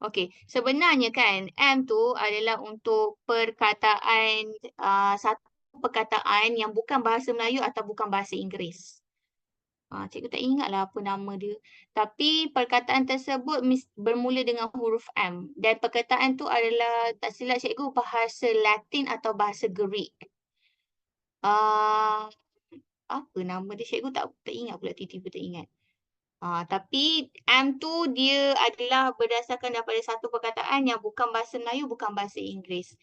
Okey. Sebenarnya kan M tu adalah untuk perkataan, satu perkataan yang bukan bahasa Melayu atau bukan bahasa Inggeris. Cikgu tak ingatlah apa nama dia. Tapi perkataan tersebut bermula dengan huruf M dan perkataan tu adalah tak silap cikgu bahasa Latin atau bahasa Greek. Ah, Apa nama dia cikgu tak ingat pula, tiba-tiba tak ingat. Tapi M tu dia adalah berdasarkan daripada satu perkataan yang bukan bahasa Melayu, bukan bahasa Inggeris.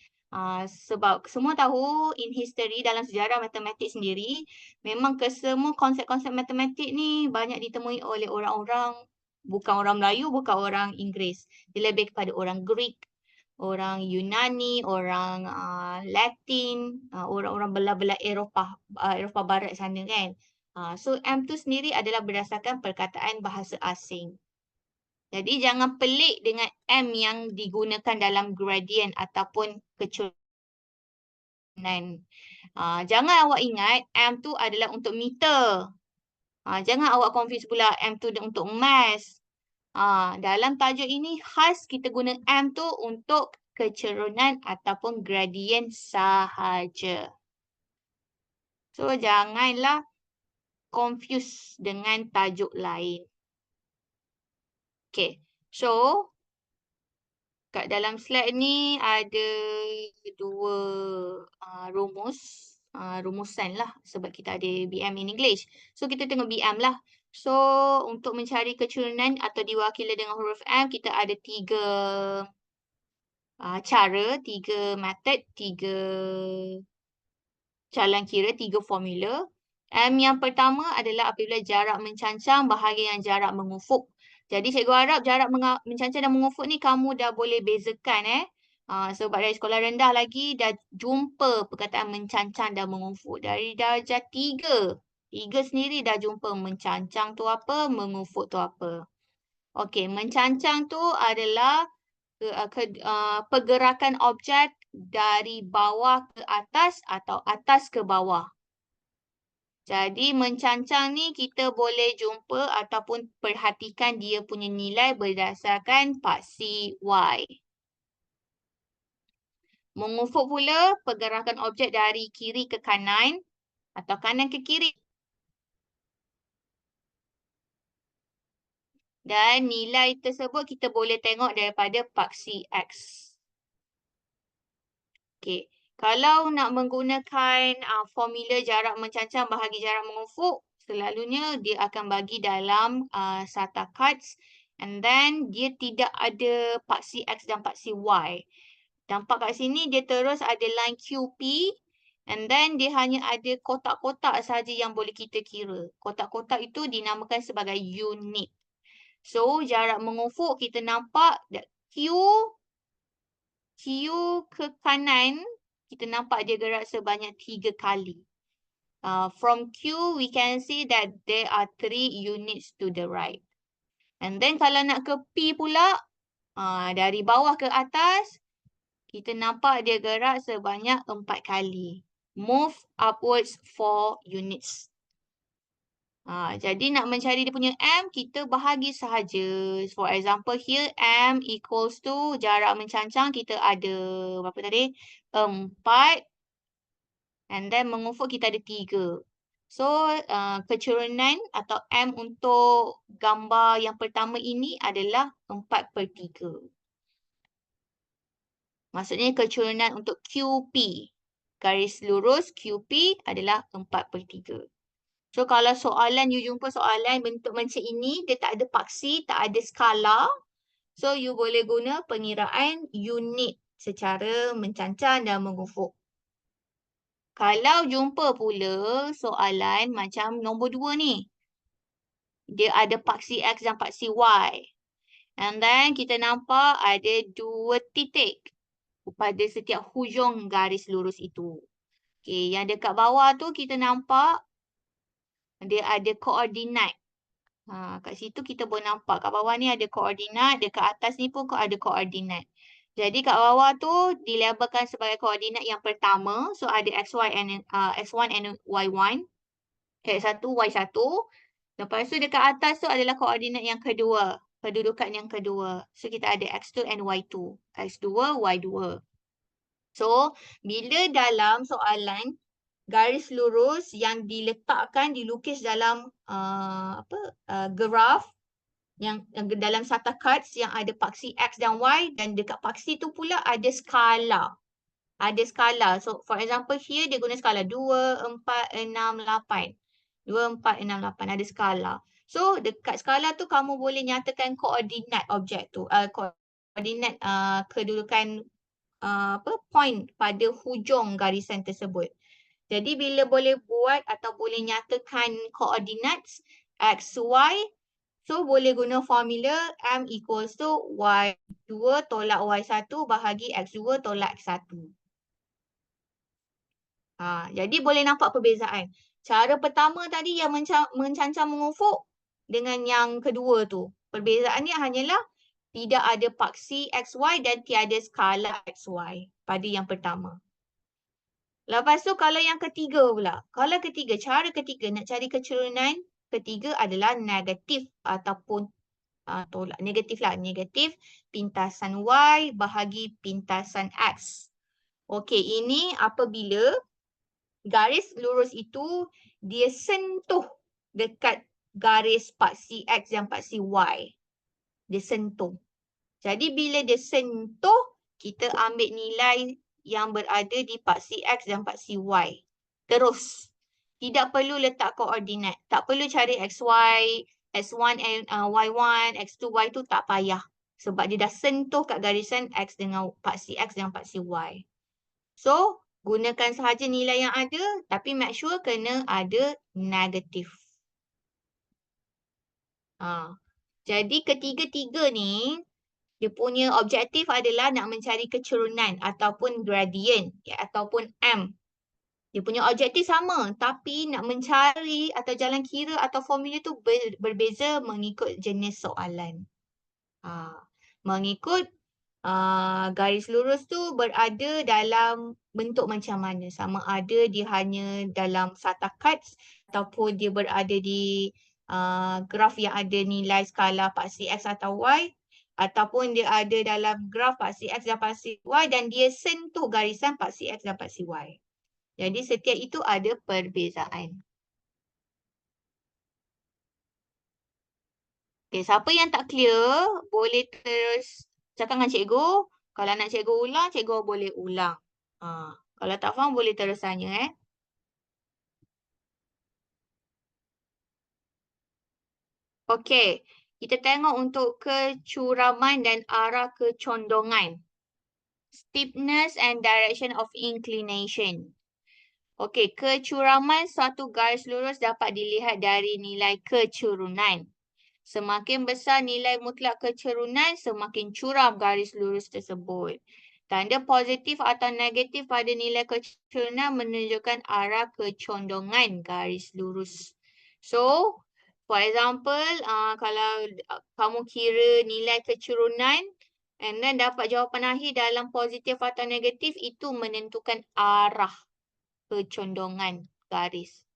Sebab semua tahu in history dalam sejarah matematik sendiri, memang kesemua konsep-konsep matematik ni banyak ditemui oleh orang-orang bukan orang Melayu, bukan orang Inggeris. Dia lebih kepada orang Greek, orang Yunani, orang Latin, orang-orang belah-belah Eropah, Eropah Barat sana kan. So M tu sendiri adalah berdasarkan perkataan bahasa asing. Jadi jangan pelik dengan M yang digunakan dalam gradient ataupun kecurangan. Jangan awak ingat M tu adalah untuk meter. Jangan awak confuse pula M tu untuk mass. Dalam tajuk ini khas kita guna M tu untuk kecerunan ataupun gradient sahaja. So janganlah confuse dengan tajuk lain. Okay, so kat dalam slide ni ada dua rumusan lah sebab kita ada BM in English. So kita tengok BM lah. So untuk mencari kecerunan atau diwakili dengan huruf M, kita ada tiga cara, tiga method, tiga jalan kira, tiga formula. M yang pertama adalah apabila jarak mencancang bahagi dengan jarak mengufuk. Jadi cikgu harap jarak mencancang dan mengufuk ni kamu dah boleh bezakan sebab dari sekolah rendah lagi dah jumpa perkataan mencancang dan mengufuk. Dari darjah 3. 3 sendiri dah jumpa mencancang tu apa, mengufuk tu apa. Okey, mencancang tu adalah pergerakan objek dari bawah ke atas atau atas ke bawah. Jadi mencancang ni kita boleh jumpa ataupun perhatikan dia punya nilai berdasarkan paksi Y. Mengufuk pula pergerakan objek dari kiri ke kanan atau kanan ke kiri. Dan nilai tersebut kita boleh tengok daripada paksi X. Okey. Kalau nak menggunakan formula jarak mencancang bahagi jarak mengufuk, selalunya dia akan bagi dalam SATA cards and then dia tidak ada paksi X dan paksi Y. Nampak kat sini dia terus ada line QP and then dia hanya ada kotak-kotak saja yang boleh kita kira. Kotak-kotak itu dinamakan sebagai unit. So jarak mengufuk kita nampak Q ke kanan, kita nampak dia gerak sebanyak 3 kali. From Q, we can see that there are 3 units to the right. And then kalau nak ke P pula, dari bawah ke atas, kita nampak dia gerak sebanyak 4 kali. Move upwards 4 units. Jadi nak mencari dia punya M, kita bahagi sahaja. For example, here M equals to jarak mencancang kita ada berapa tadi? 4. And then mengufuk kita ada 3. So, kecerunan atau M untuk gambar yang pertama ini adalah 4/3. Maksudnya kecerunan untuk QP. Garis lurus QP adalah 4/3. So, kalau soalan you jumpa soalan bentuk macam ini, dia tak ada paksi, tak ada skala. So, you boleh guna pengiraan unit secara mencancang dan mengufuk. Kalau jumpa pula soalan macam nombor 2 ni. Dia ada paksi X dan paksi Y. And then kita nampak ada 2 titik pada setiap hujung garis lurus itu. Okay, yang dekat bawah tu kita nampak dia ada koordinat. Kat situ kita boleh nampak kat bawah ni ada koordinat, dekat atas ni pun ada koordinat. Jadi kat bawah tu dilabelkan sebagai koordinat yang pertama. So ada X1 and Y1. X1, Y1. Lepas tu dekat atas tu adalah koordinat yang kedua. kedudukan yang kedua. So, kita ada X2 and Y2. X2, Y2. So, bila dalam soalan garis lurus yang diletakkan, dilukis dalam graf yang dalam sata cards yang ada paksi X dan Y dan dekat paksi tu pula ada skala. Ada skala. So, for example, here dia guna skala 2, 4, 6, 8. 2, 4, 6, 8. Ada skala. So, dekat skala tu kamu boleh nyatakan koordinat objek tu. Koordinat kedudukan point pada hujung garisan tersebut. Jadi, bila boleh buat atau boleh nyatakan koordinat X, Y, so boleh guna formula M equals to Y2 tolak Y1 bahagi X2 tolak X1. Jadi boleh nampak perbezaan. Cara pertama tadi yang mencancang mengufuk dengan yang kedua tu. Perbezaannya hanyalah tidak ada paksi XY dan tiada skala XY pada yang pertama. Lepas tu kalau yang ketiga pula. Kalau ketiga, cara ketiga nak cari kecerunan ketiga adalah negatif ataupun tolak. Negatif lah. Negatif pintasan Y bahagi pintasan X. Okey, ini apabila garis lurus itu dia sentuh dekat garis paksi X dan paksi Y. Dia sentuh. Jadi bila dia sentuh, kita ambil nilai yang berada di paksi X dan paksi Y. Terus. Tidak perlu letak koordinat. Tak perlu cari XY, S1 and Y1, X2, Y2 tak payah. Sebab dia dah sentuh kat garisan X dengan paksi X dan paksi Y. So, gunakan sahaja nilai yang ada, tapi make sure kena ada negatif. Jadi ketiga-tiga ni, dia punya objektif adalah nak mencari kecerunan ataupun gradient ataupun M. Dia punya objektif sama, tapi nak mencari atau jalan kira atau formula tu berbeza mengikut jenis soalan. Mengikut garis lurus tu berada dalam bentuk macam mana. Sama ada dia hanya dalam sata cards ataupun dia berada di graf yang ada nilai skala paksi X atau Y. Ataupun dia ada dalam graf paksi X dan paksi Y dan dia sentuh garisan paksi X dan paksi Y. Jadi setiap itu ada perbezaan. Okay, siapa yang tak clear boleh terus cakap dengan cikgu. Kalau nak cikgu ulang, cikgu boleh ulang. Kalau tak faham boleh terus tanya. Okey, kita tengok untuk kecuraman dan arah kecondongan. Steepness and direction of inclination. Okey, kecuraman suatu garis lurus dapat dilihat dari nilai kecerunan. Semakin besar nilai mutlak kecerunan, semakin curam garis lurus tersebut. Tanda positif atau negatif pada nilai kecerunan menunjukkan arah kecondongan garis lurus. So, for example, kalau kamu kira nilai kecerunan and then dapat jawapan akhir dalam positif atau negatif, itu menentukan arah kecondongan garis.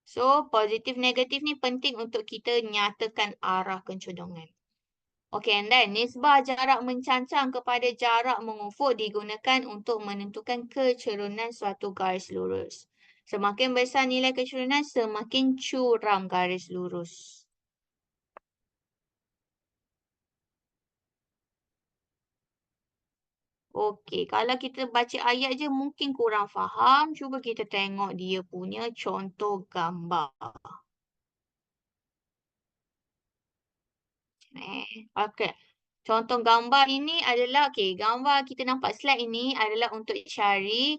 So, positif negatif ni penting untuk kita nyatakan arah kecondongan. Okay, and then nisbah jarak mencancang kepada jarak mengufuk digunakan untuk menentukan kecerunan suatu garis lurus. Semakin besar nilai kecerunan, semakin curam garis lurus. Okey, kalau kita baca ayat je mungkin kurang faham. Cuba kita tengok dia punya contoh gambar. Okey. Contoh gambar ini adalah, okey, gambar kita nampak slide ini adalah untuk cari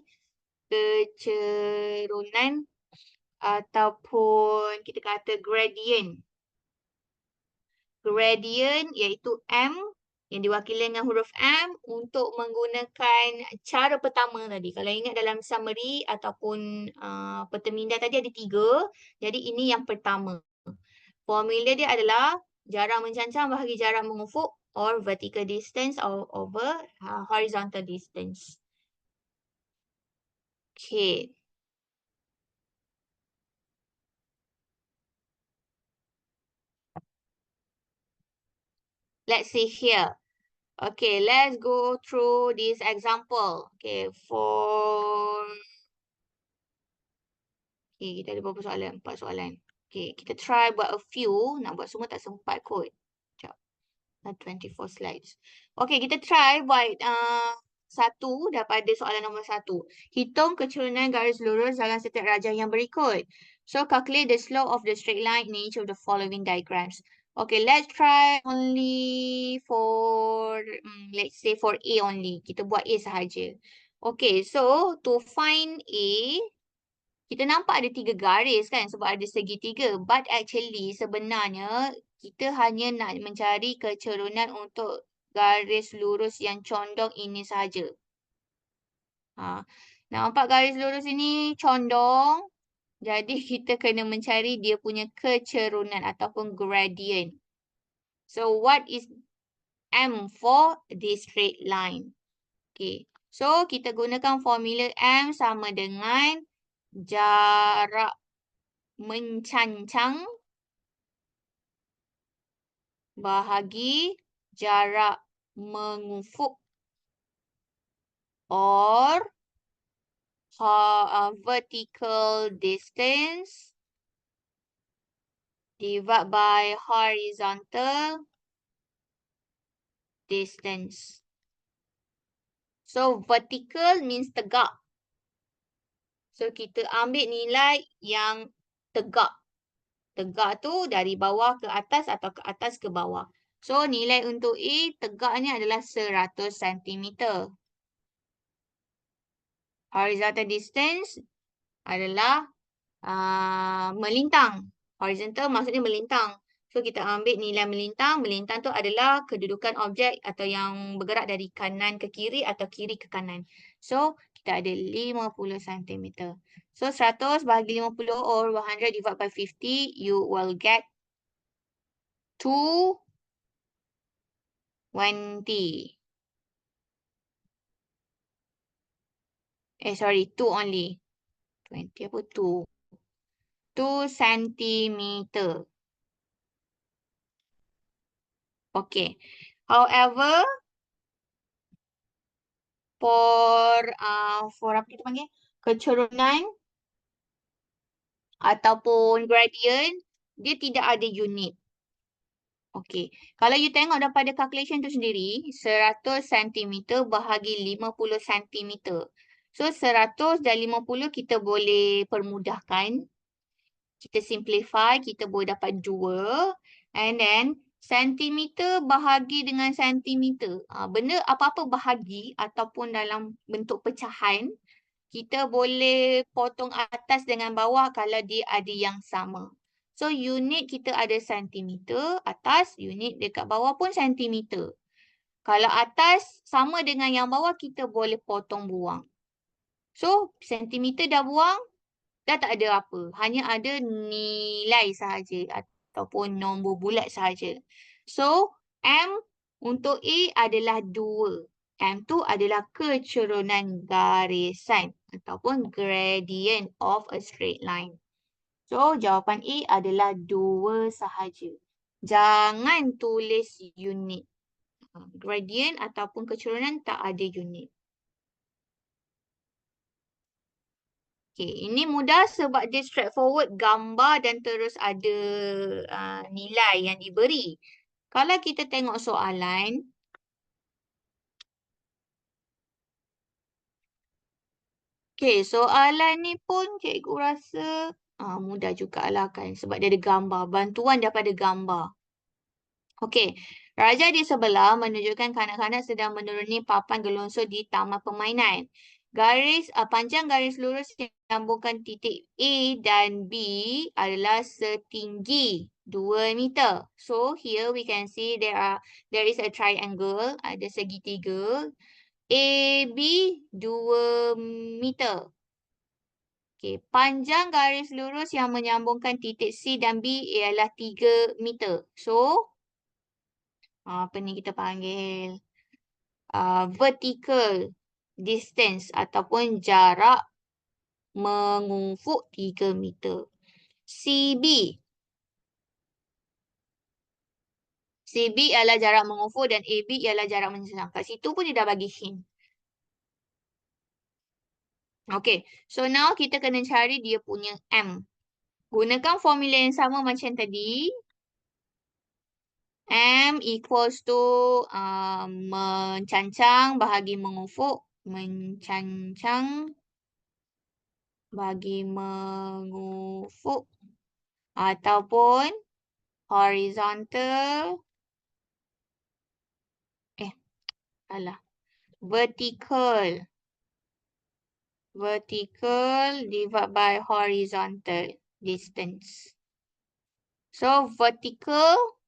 kecerunan ataupun kita kata gradient. Gradient iaitu M yang diwakili dengan huruf M untuk menggunakan cara pertama tadi. Kalau ingat dalam summary ataupun perteminda tadi ada 3. Jadi ini yang pertama. Formula dia adalah jarak mencancang bahagi jarak mengufuk or vertical distance over horizontal distance. Okay. let's say here. Okay, let's go through this example. Okay, okay, kita ada berapa soalan? 4 soalan. Okay, kita try buat a few. Nak buat semua tak sempat kot. Sekejap. 24 slides. Okay, kita try buat satu daripada soalan nombor 1. Hitung kecurunan garis lurus dalam setiap rajah yang berikut. So, calculate the slope of the straight line in each of the following diagrams. Okay, let's try only for, let's say for A only. Kita buat A sahaja. Okay, so to find A, kita nampak ada 3 garis kan sebab ada segitiga. But actually sebenarnya kita hanya nak mencari kecerunan untuk garis lurus yang condong ini sahaja. Nampak garis lurus ini condong. Jadi kita kena mencari dia punya kecerunan ataupun gradient. So what is M for this straight line? Okay. So kita gunakan formula M sama dengan jarak mencancang bahagi jarak mengufuk or vertical distance divided by horizontal distance. So vertical means tegak. So kita ambil nilai yang tegak. Tegak tu dari bawah ke atas atau ke atas ke bawah. So nilai untuk A tegaknya adalah 100 cm. Horizontal distance adalah melintang. Horizontal maksudnya melintang. So kita ambil nilai melintang. Melintang tu adalah kedudukan objek atau yang bergerak dari kanan ke kiri atau kiri ke kanan. So kita ada 50 cm. So 100 bahagi 50 or 100 divided by 50, you will get 220. Sorry, 2 only. 20 apa 2? 2 centimeter. Okay. However, for apa kita panggil? Kecerunan ataupun gradient, dia tidak ada unit. Okay. Kalau you tengok daripada calculation tu sendiri, 100 cm bahagi 50 cm. So, 100 dan 50 kita boleh permudahkan. Kita simplify, kita boleh dapat 2. And then, sentimeter bahagi dengan sentimeter. Benda apa-apa bahagi ataupun dalam bentuk pecahan, kita boleh potong atas dengan bawah kalau dia ada yang sama. So, unit kita ada sentimeter, atas, unit dekat bawah pun sentimeter. Kalau atas sama dengan yang bawah, kita boleh potong buang. So, sentimeter dah buang, dah tak ada apa. Hanya ada nilai sahaja ataupun nombor bulat sahaja. So, M untuk A adalah 2. M tu adalah kecerunan garisan ataupun gradient of a straight line. So, jawapan A adalah 2 sahaja. Jangan tulis unit. Gradient ataupun kecerunan tak ada unit. Okay, ini mudah sebab dia straightforward gambar dan terus ada nilai yang diberi. Kalau kita tengok soalan, okay, soalan ni pun cikgu rasa mudah jugalah kan sebab dia ada gambar, bantuan daripada gambar. Okey, raja di sebelah menunjukkan kanak-kanak sedang menuruni papan gelonsor di taman permainan. Panjang garis lurus yang menyambungkan titik A dan B adalah setinggi 2 meter. So here we can see there is a triangle, ada segitiga. AB 2 meter. Okay, panjang garis lurus yang menyambungkan titik C dan B ialah 3 meter. So, apa ni kita panggil? Vertical distance ataupun jarak mengufuk 3 meter. CB. CB ialah jarak mengufuk dan AB ialah jarak menyeberang. Kat situ pun dia dah bagi hint. Okay, so now kita kena cari dia punya M. Gunakan formula yang sama macam tadi. M equals to mencancang bahagi mengufuk. Mencancang bagi mengufuk. Ataupun horizontal. Alah. Vertical. Vertical divided by horizontal distance. So, vertical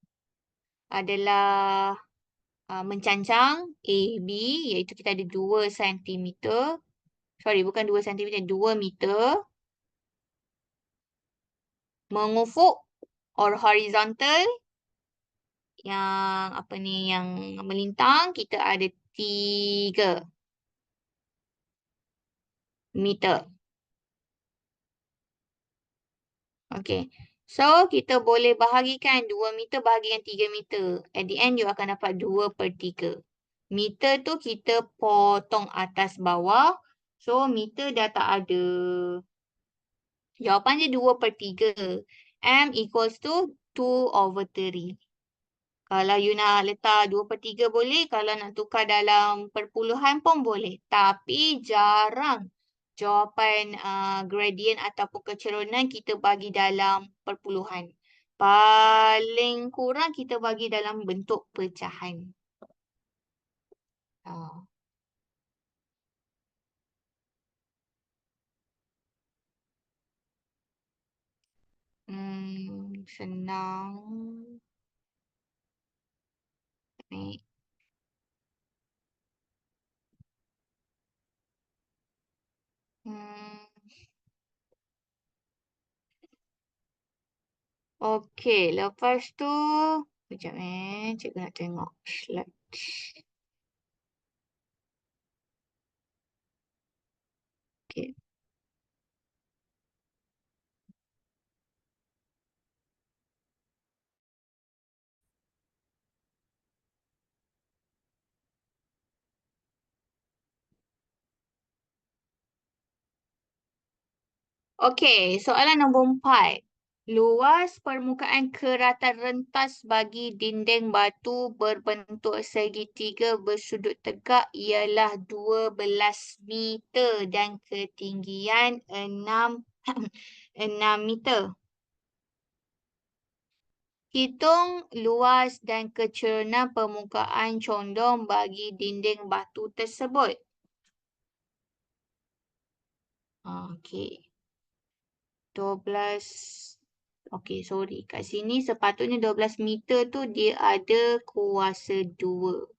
adalah mencancang AB, iaitu kita ada 2 cm. Sorry, bukan 2 cm, 2 meter. Mengufuk or horizontal, yang apa ni, yang melintang, kita ada 3 meter. Okay. So, kita boleh bahagikan 2 meter bahagikan 3 meter. At the end, you akan dapat 2/3. Meter tu kita potong atas bawah. So, meter dah tak ada. Jawapan dia 2/3. M equals to 2/3. Kalau you nak letak 2/3 boleh. Kalau nak tukar dalam perpuluhan pun boleh. Tapi jarang jawapan gradient ataupun kecerunan kita bagi dalam perpuluhan. Paling kurang kita bagi dalam bentuk pecahan. Senang. Ni. Hmm. Okey, lepas tu sekejap cikgu nak tengok slide. Okey. Okey, soalan nombor 4. Luas permukaan keratan rentas bagi dinding batu berbentuk segitiga bersudut tegak ialah 12 meter dan ketinggian 6 meter. Hitung luas dan kecerunan permukaan condong bagi dinding batu tersebut. Okey. 12. Okey, sorry. Kat sini sepatutnya 12 meter tu dia ada kuasa 2.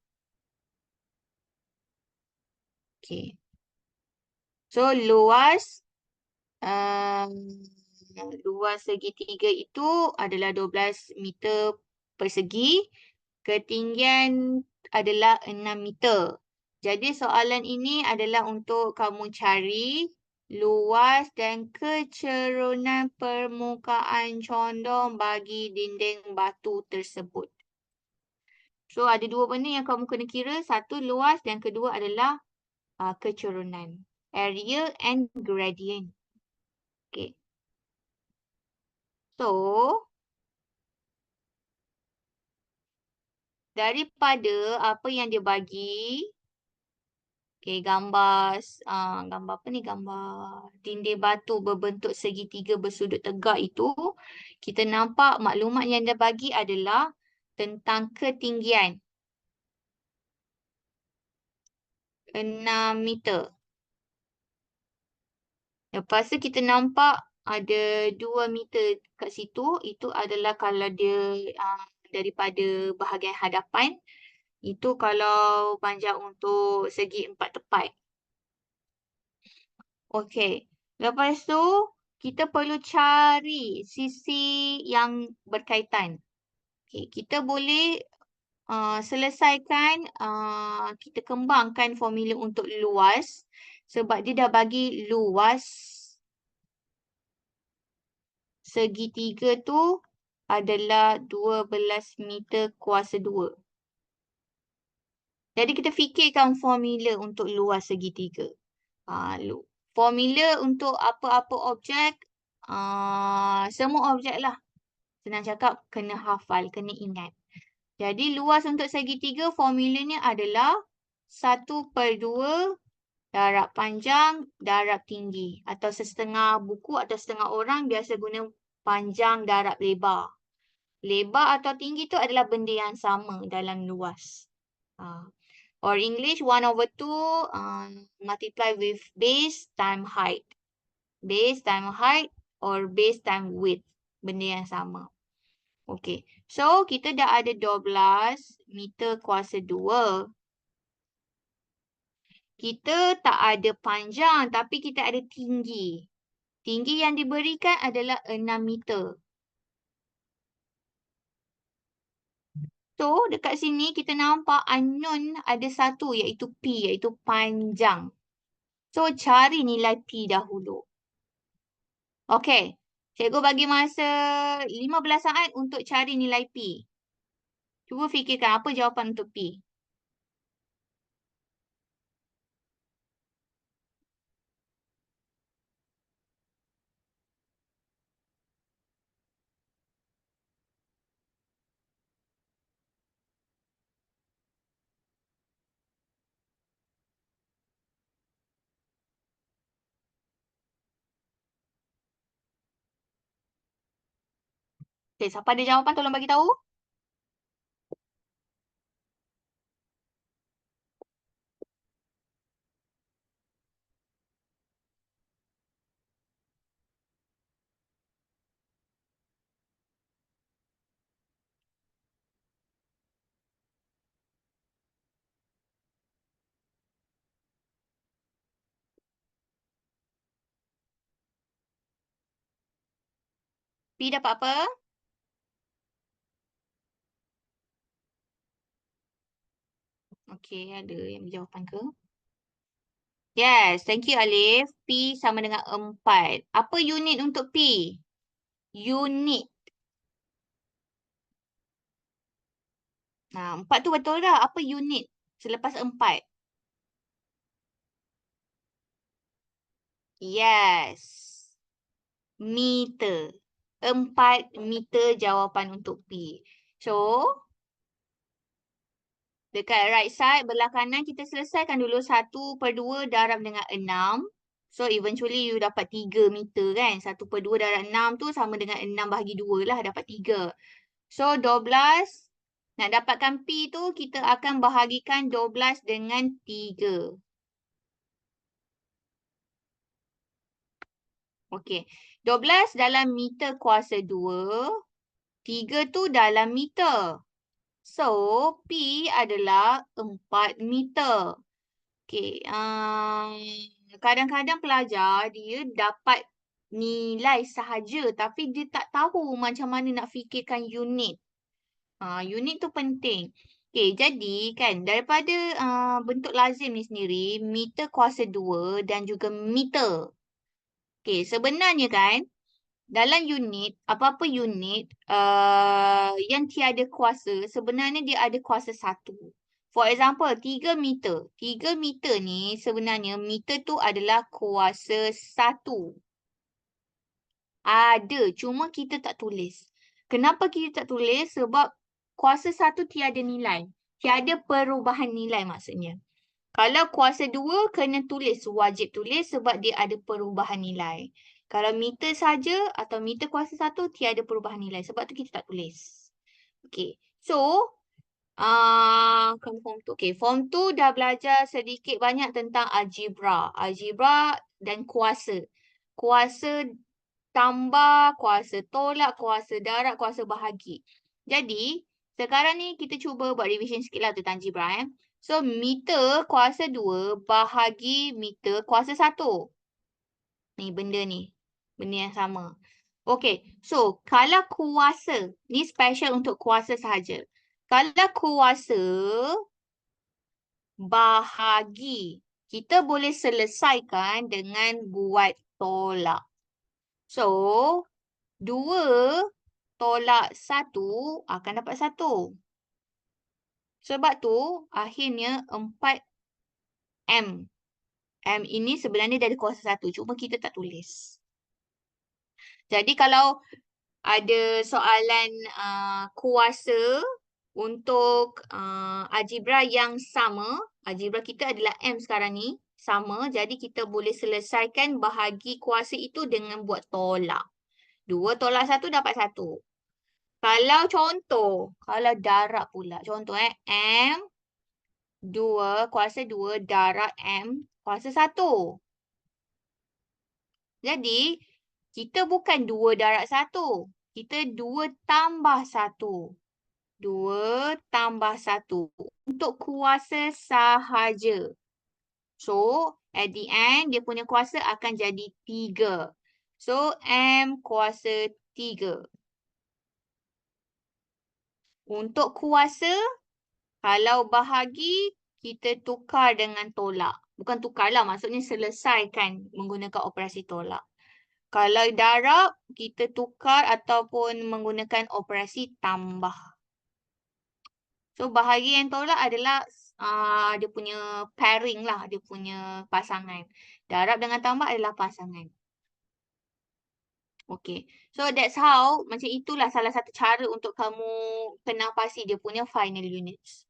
Okey. So, luas segitiga itu adalah 12 meter persegi. Ketinggian adalah 6 meter. Jadi, soalan ini adalah untuk kamu cari luas dan kecerunan permukaan condong bagi dinding batu tersebut. So, ada 2 benda yang kamu kena kira. Satu, luas, dan kedua adalah kecerunan. Area and gradient. Okay. So, daripada apa yang dia bagi, okay, gambar apa ni? Gambar dinding batu berbentuk segitiga bersudut tegak itu, kita nampak maklumat yang dia bagi adalah tentang ketinggian 6 meter. Lepas tu kita nampak ada 2 meter kat situ. Itu adalah kalau dia daripada bahagian hadapan. Itu kalau panjang untuk segi 4 tepat. Okey. Lepas tu kita perlu cari sisi yang berkaitan. Okay, kita boleh selesaikan, kita kembangkan formula untuk luas. Sebab dia dah bagi luas segitiga tu adalah 12 meter kuasa 2. Jadi kita fikirkan formula untuk luas segitiga. Formula untuk apa-apa objek, semua objek lah. Senang cakap, kena hafal, kena ingat. Jadi luas untuk segitiga formulanya adalah 1/2 darab panjang darab tinggi. Atau setengah buku atau setengah orang biasa guna panjang darab lebar. Lebar atau tinggi tu adalah benda yang sama dalam luas. Or English 1/2 multiply with base time height. Base time height or base time width. Benda yang sama. Okay. So, kita dah ada 12 meter kuasa 2. Kita tak ada panjang tapi kita ada tinggi. Tinggi yang diberikan adalah 6 meter. So, dekat sini kita nampak unknown ada satu iaitu P, iaitu panjang. So, cari nilai P dahulu. Okey. Cikgu bagi masa 15 saat untuk cari nilai P. Cuba fikirkan apa jawapan untuk P. Okey, siapa ada jawapan tolong bagi tahu. P dapat apa? Okey, ada yang jawapan ke? Yes, thank you Alif. P sama dengan 4. Apa unit untuk P? Unit. 4 tu betul dah. Apa unit selepas 4? Yes. Meter. 4 meter jawapan untuk P. So, dekat right side, belah kanan kita selesaikan dulu 1/2 darab dengan 6. So, eventually you dapat 3 meter kan. 1/2 darab 6 tu sama dengan 6 bahagi 2 lah. Dapat 3. So, 12. Nak dapatkan P tu, kita akan bahagikan 12 dengan 3. Okey. 12 dalam meter kuasa 2. 3 tu dalam meter. So, P adalah 4 meter. Okey. Kadang-kadang pelajar dia dapat nilai sahaja tapi dia tak tahu macam mana nak fikirkan unit. Unit tu penting. Okey, jadi kan daripada bentuk lazim ni sendiri, meter kuasa 2 dan juga meter. Okey, sebenarnya kan dalam unit, apa-apa unit yang tiada kuasa, sebenarnya dia ada kuasa 1. For example, 3 meter. 3 meter ni sebenarnya meter tu adalah kuasa 1. Ada, cuma kita tak tulis. Kenapa kita tak tulis? Sebab kuasa 1 tiada nilai. Tiada perubahan nilai maksudnya. Kalau kuasa 2 kena tulis, wajib tulis sebab dia ada perubahan nilai. Kalau meter saja atau meter kuasa 1 tiada perubahan nilai. Sebab tu kita tak tulis. Okay. So, form 2. Okay, form 2 dah belajar sedikit banyak tentang algebra. Algebra dan kuasa. Kuasa tambah, kuasa tolak, kuasa darab, kuasa bahagi. Jadi, sekarang ni kita cuba buat revision sikit lah tentang algebra. So, meter kuasa 2 bahagi meter kuasa 1. Ni benda ni. Benda yang sama. Okay, so kalau kuasa, ni special untuk kuasa sahaja. Kalau kuasa bahagi, kita boleh selesaikan dengan buat tolak. So, 2 tolak 1 akan dapat 1. Sebab tu, akhirnya 4M. M ini sebenarnya dari kuasa 1. Cuma kita tak tulis. Jadi kalau ada soalan kuasa untuk algebra yang sama, algebra kita adalah M sekarang ni, sama. Jadi kita boleh selesaikan bahagi kuasa itu dengan buat tolak. 2 tolak 1 dapat 1. Kalau contoh, kalau darab pula. Contoh M 2 kuasa 2 darab M kuasa 1. Jadi, kita bukan 2 darab 1. Kita 2 tambah 1. 2 tambah 1 untuk kuasa sahaja. So, at the end, dia punya kuasa akan jadi 3. So, M kuasa 3. Untuk kuasa, kalau bahagi, kita tukar dengan tolak. Bukan tukarlah, maksudnya selesaikan menggunakan operasi tolak. Kalau darab, kita tukar ataupun menggunakan operasi tambah. So, bahagian tolak adalah dia punya pairing lah, dia punya pasangan. Darab dengan tambah adalah pasangan. Okay. So, that's how, macam itulah salah satu cara untuk kamu kenal pasti dia punya final units.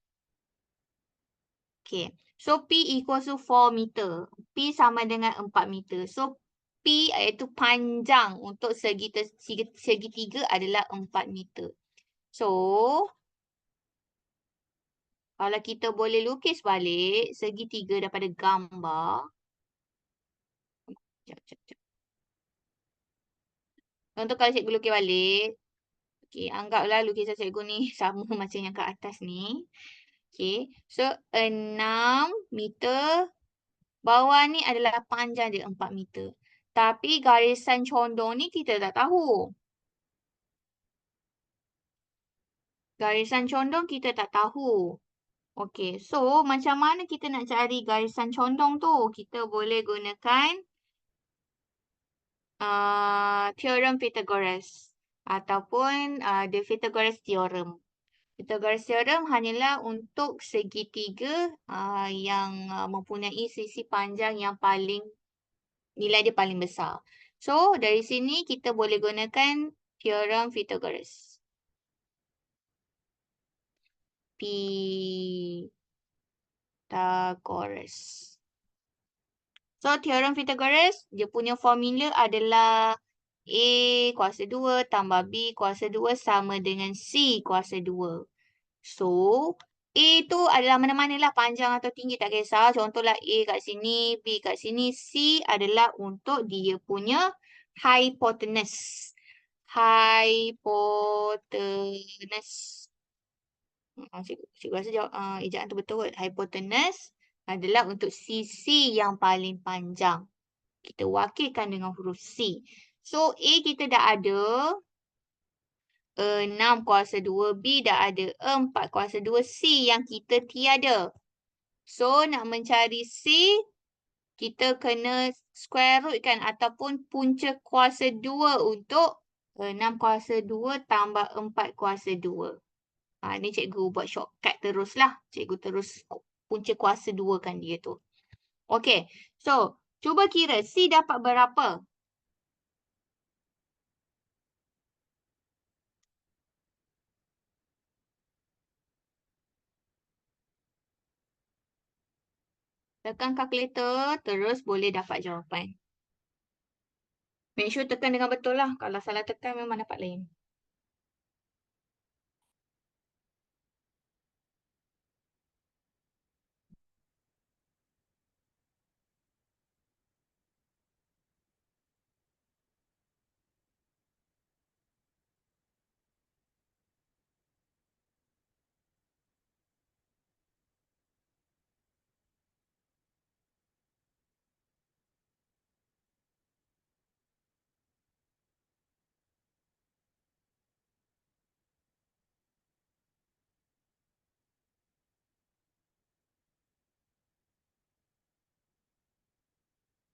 Okay. So, P equals to 4 meter. P sama dengan 4 meter. So, P iaitu panjang untuk segitiga adalah 4 meter. So, kalau kita boleh lukis balik segitiga daripada gambar. Sekejap. Contoh kalau cikgu lukis balik. Okay, anggaplah lukisan cikgu ni sama macam yang kat atas ni. Okay, so 6 meter. Bawah ni adalah panjang dia 4 meter. Tapi garisan condong ni kita tak tahu. Garisan condong kita tak tahu. Okay, so macam mana kita nak cari garisan condong tu? Kita boleh gunakan theorem Pythagoras ataupun the Pythagoras theorem. Pythagoras theorem hanyalah untuk segitiga yang mempunyai sisi panjang yang nilai dia paling besar. So, dari sini kita boleh gunakan theorem Pythagoras. Pythagoras. So, theorem Pythagoras, dia punya formula adalah A kuasa 2 tambah B kuasa 2 sama dengan C kuasa 2. So, A tu adalah mana-mana lah panjang atau tinggi tak kisah. Contohlah A kat sini, B kat sini. C adalah untuk dia punya hypotenuse. Hypotenuse. Cikgu rasa ejaan tu betul kot. Hypotenuse adalah untuk sisi yang paling panjang. Kita wakilkan dengan huruf C. So, A kita dah ada 6 kuasa 2. B dah ada 4 kuasa 2. C yang kita tiada. So, nak mencari C, kita kena square root kan ataupun punca kuasa 2 untuk 6 kuasa 2 tambah 4 kuasa 2. Ni cikgu buat shortcut teruslah. Cikgu terus punca kuasa 2 kan dia tu. Okay. So, cuba kira C dapat berapa? Tekan kalkulator, terus boleh dapat jawapan. Make sure tekan dengan betul lah. Kalau salah tekan memang dapat lain.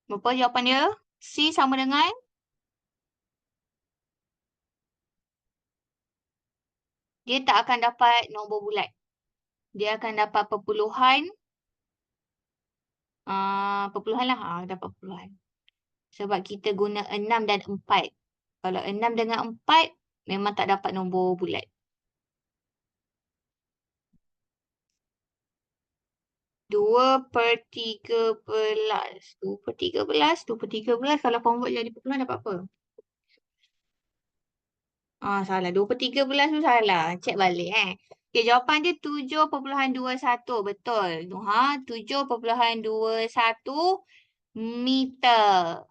Berapa jawapan dia? C sama dengan dia tak akan dapat nombor bulat. Dia akan dapat perpuluhan. Perpuluhan lah. Dapat perpuluhan. Sebab kita guna 6 dan 4. Kalau 6 dengan 4, memang tak dapat nombor bulat. Dua per 13. 2 per 13. 2 per 13. Kalau convert jadi perpuluhan dapat apa? Salah. 2 per 13 tu salah. Cek balik Okay, jawapan dia 7,21. Betul. 7,21 meter.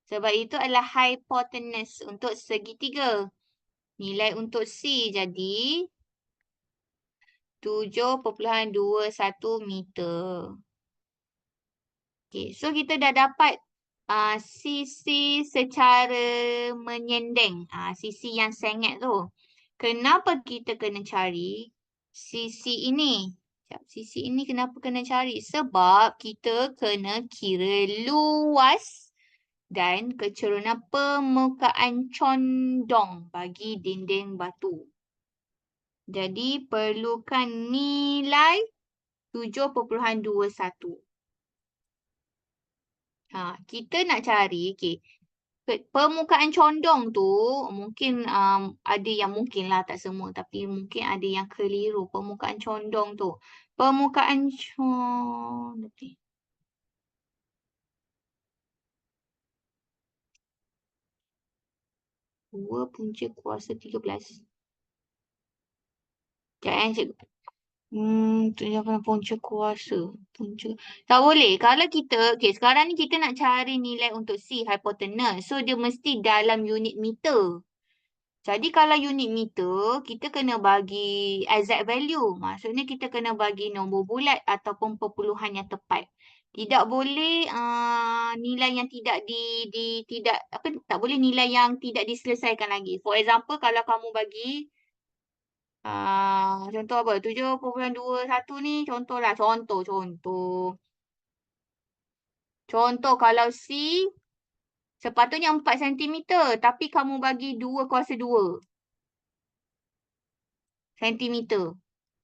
Sebab itu adalah hypotenuse untuk segitiga. Nilai untuk C jadi 7,21 meter. Okay, so kita dah dapat sisi secara menyendeng. Sisi yang sengit tu. Kenapa kita kena cari sisi ini? Sisi ini kenapa kena cari? Sebab kita kena kira luas dan kecerunan permukaan condong bagi dinding batu. Jadi perlukan nilai 7,21. Kita nak cari, permukaan condong tu mungkin ada yang mungkin lah, tak semua, tapi mungkin ada yang keliru permukaan condong tu. Permukaan condong. Dua punca kuasa 13. Sekejap cikgu. Apa punca kuasa? Tak boleh. Kalau kita, sekarang ni kita nak cari nilai untuk C, hypotenuse. So, dia mesti dalam unit meter. Jadi, kalau unit meter, kita kena bagi exact value. Maksudnya, kita kena bagi nombor bulat ataupun perpuluhan yang tepat. Tidak boleh nilai yang tak boleh nilai yang tidak diselesaikan lagi. For example, kalau kamu bagi contoh apa? 7,21 ni contohlah. Contoh. Contoh kalau C sepatutnya 4 cm. Tapi kamu bagi 2/2 cm.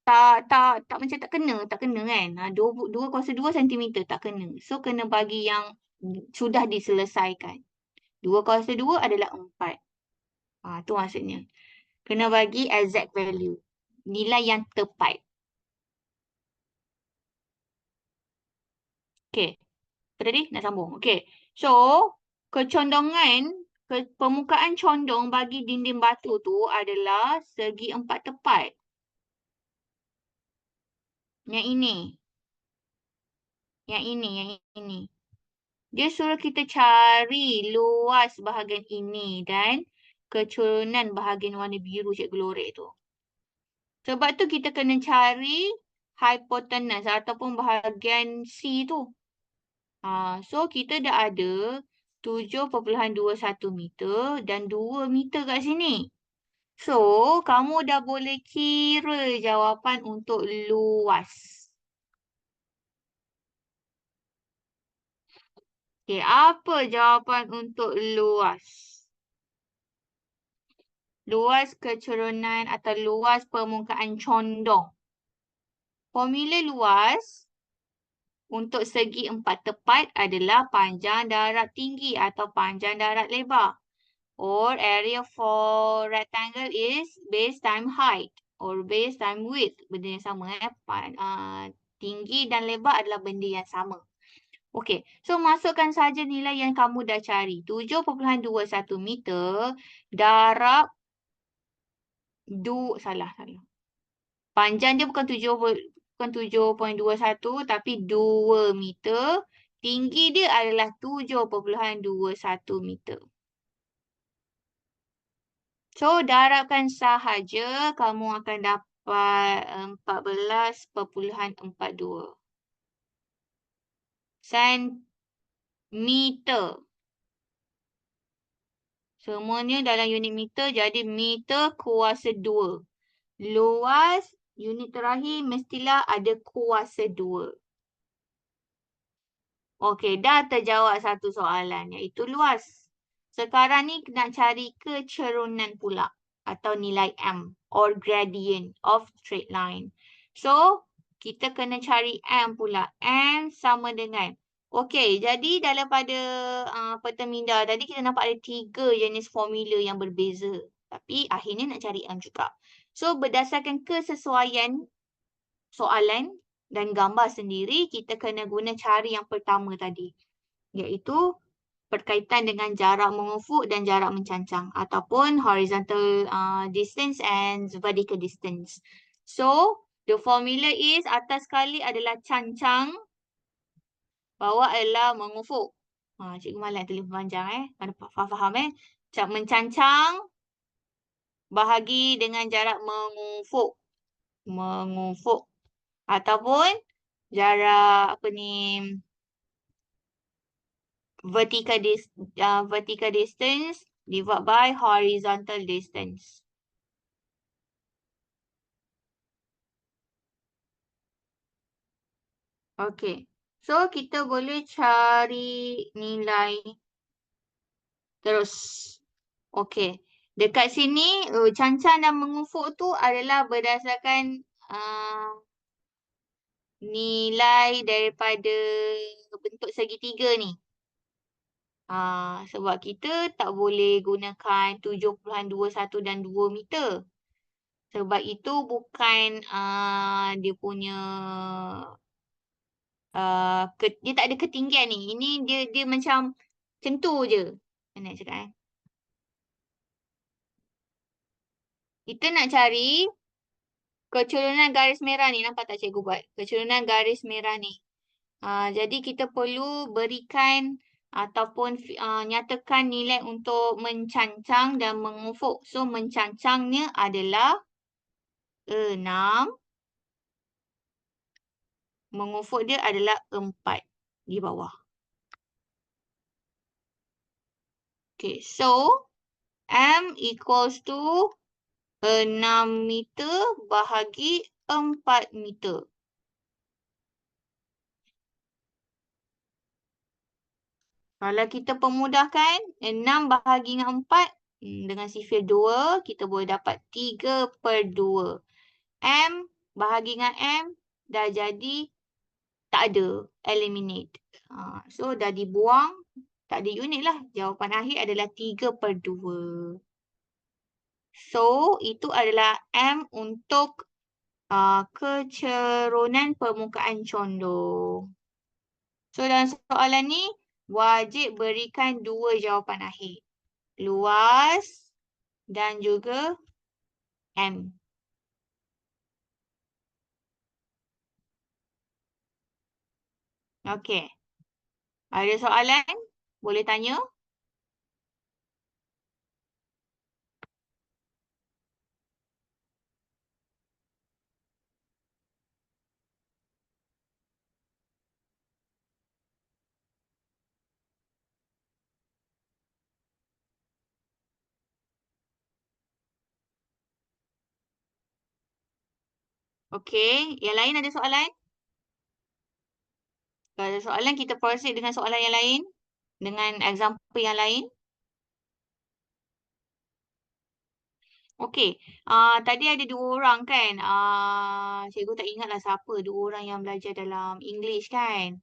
Tak macam tak kena kan? 2/2 cm tak kena. So kena bagi yang sudah diselesaikan. 2/2 adalah 4. Tu maksudnya. Kena bagi exact value. Nilai yang tepat. Okay. Tadi nak sambung. Okay. So, kecondongan, permukaan condong bagi dinding batu tu adalah segi 4 tepat. Yang ini. Yang ini. Dia suruh kita cari luas bahagian ini dan kecurunan bahagian warna biru Cikgu Lorek tu. Sebab tu kita kena cari hypotenuse ataupun bahagian C tu. So kita dah ada 7,21 meter dan 2 meter kat sini. So, kamu dah boleh kira jawapan untuk luas. Okay, apa jawapan untuk luas? Luas kecerunan atau luas permukaan condong. Formula luas untuk segi 4 tepat adalah panjang darat tinggi atau panjang darat lebar. Or area for rectangle is base time height or base time width. Benda yang sama. Tinggi dan lebar adalah benda yang sama. Okey, so masukkan saja nilai yang kamu dah cari. 7,21 meter darab salah. Panjang dia bukan 7,21 tapi 2 meter. Tinggi dia adalah 7,21 meter. So, darabkan sahaja kamu akan dapat 14,42 sentimeter. Semuanya dalam unit meter jadi meter kuasa 2. Luas unit terakhir mestilah ada kuasa 2. Okey, dah terjawab satu soalan iaitu luas. Sekarang ni nak cari kecerunan pula atau nilai M or gradient of straight line. So, kita kena cari M pula. M sama dengan. Okey, jadi daripada perteminda tadi kita nampak ada 3 jenis formula yang berbeza. Tapi akhirnya nak cari M juga. So, berdasarkan kesesuaian soalan dan gambar sendiri, kita kena guna cara yang pertama tadi. Iaitu berkaitan dengan jarak mengufuk dan jarak mencancang ataupun horizontal distance and vertical distance. So, the formula is atas sekali adalah cancang, bawah adalah mengufuk. Cikgu malas tulis panjang Mana faham mencancang bahagi dengan jarak mengufuk. Mengufuk. Ataupun jarak vertical distance divided by horizontal distance. Okay. So, kita boleh cari nilai terus. Okay. Dekat sini, cancang dan mengufuk tu adalah berdasarkan nilai daripada bentuk segitiga ni. Sebab kita tak boleh gunakan 7.21 dan 2 meter. Sebab itu bukan dia punya dia tak ada ketinggian ni. Ini dia macam tu je. Nak cakap Kita nak cari kecerunan garis merah ni. Nampak tak cikgu buat? Kecerunan garis merah ni. Jadi kita perlu berikan ataupun nyatakan nilai untuk mencancang dan mengufuk. So, mencancangnya adalah 6. Mengufuk dia adalah 4 di bawah. Okay, so M equals to 6 meter bahagi 4 meter. Kalau kita pemudahkan, 6 bahagi dengan 4, dengan sifir 2, kita boleh dapat 3/2. M bahagi dengan M, dah jadi tak ada, eliminate. So, dah dibuang, tak ada unit lah. Jawapan akhir adalah 3/2. So, itu adalah M untuk kecerunan permukaan condong. So, dalam soalan ni, wajib berikan 2 jawapan akhir. Luas dan juga M. Okey. Ada soalan? Boleh tanya? Okey. Yang lain ada soalan? Kalau ada soalan, kita proceed dengan soalan yang lain. Dengan example yang lain. Okey. Tadi ada 2 orang kan? Cikgu tak ingatlah siapa 2 orang yang belajar dalam English kan?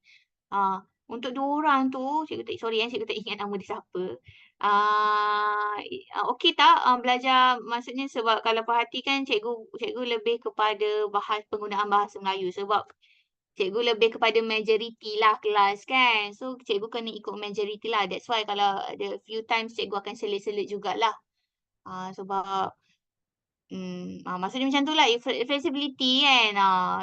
Untuk 2 orang tu, cikgu tak ingat nama dia siapa. Okey tak belajar, maksudnya sebab kalau perhatikan cikgu lebih kepada penggunaan bahasa Melayu sebab cikgu lebih kepada majority lah kelas kan. So, cikgu kena ikut majority lah. That's why kalau ada few times cikgu akan selit-selit jugalah. Sebab maksudnya macam tu lah, flexibility kan.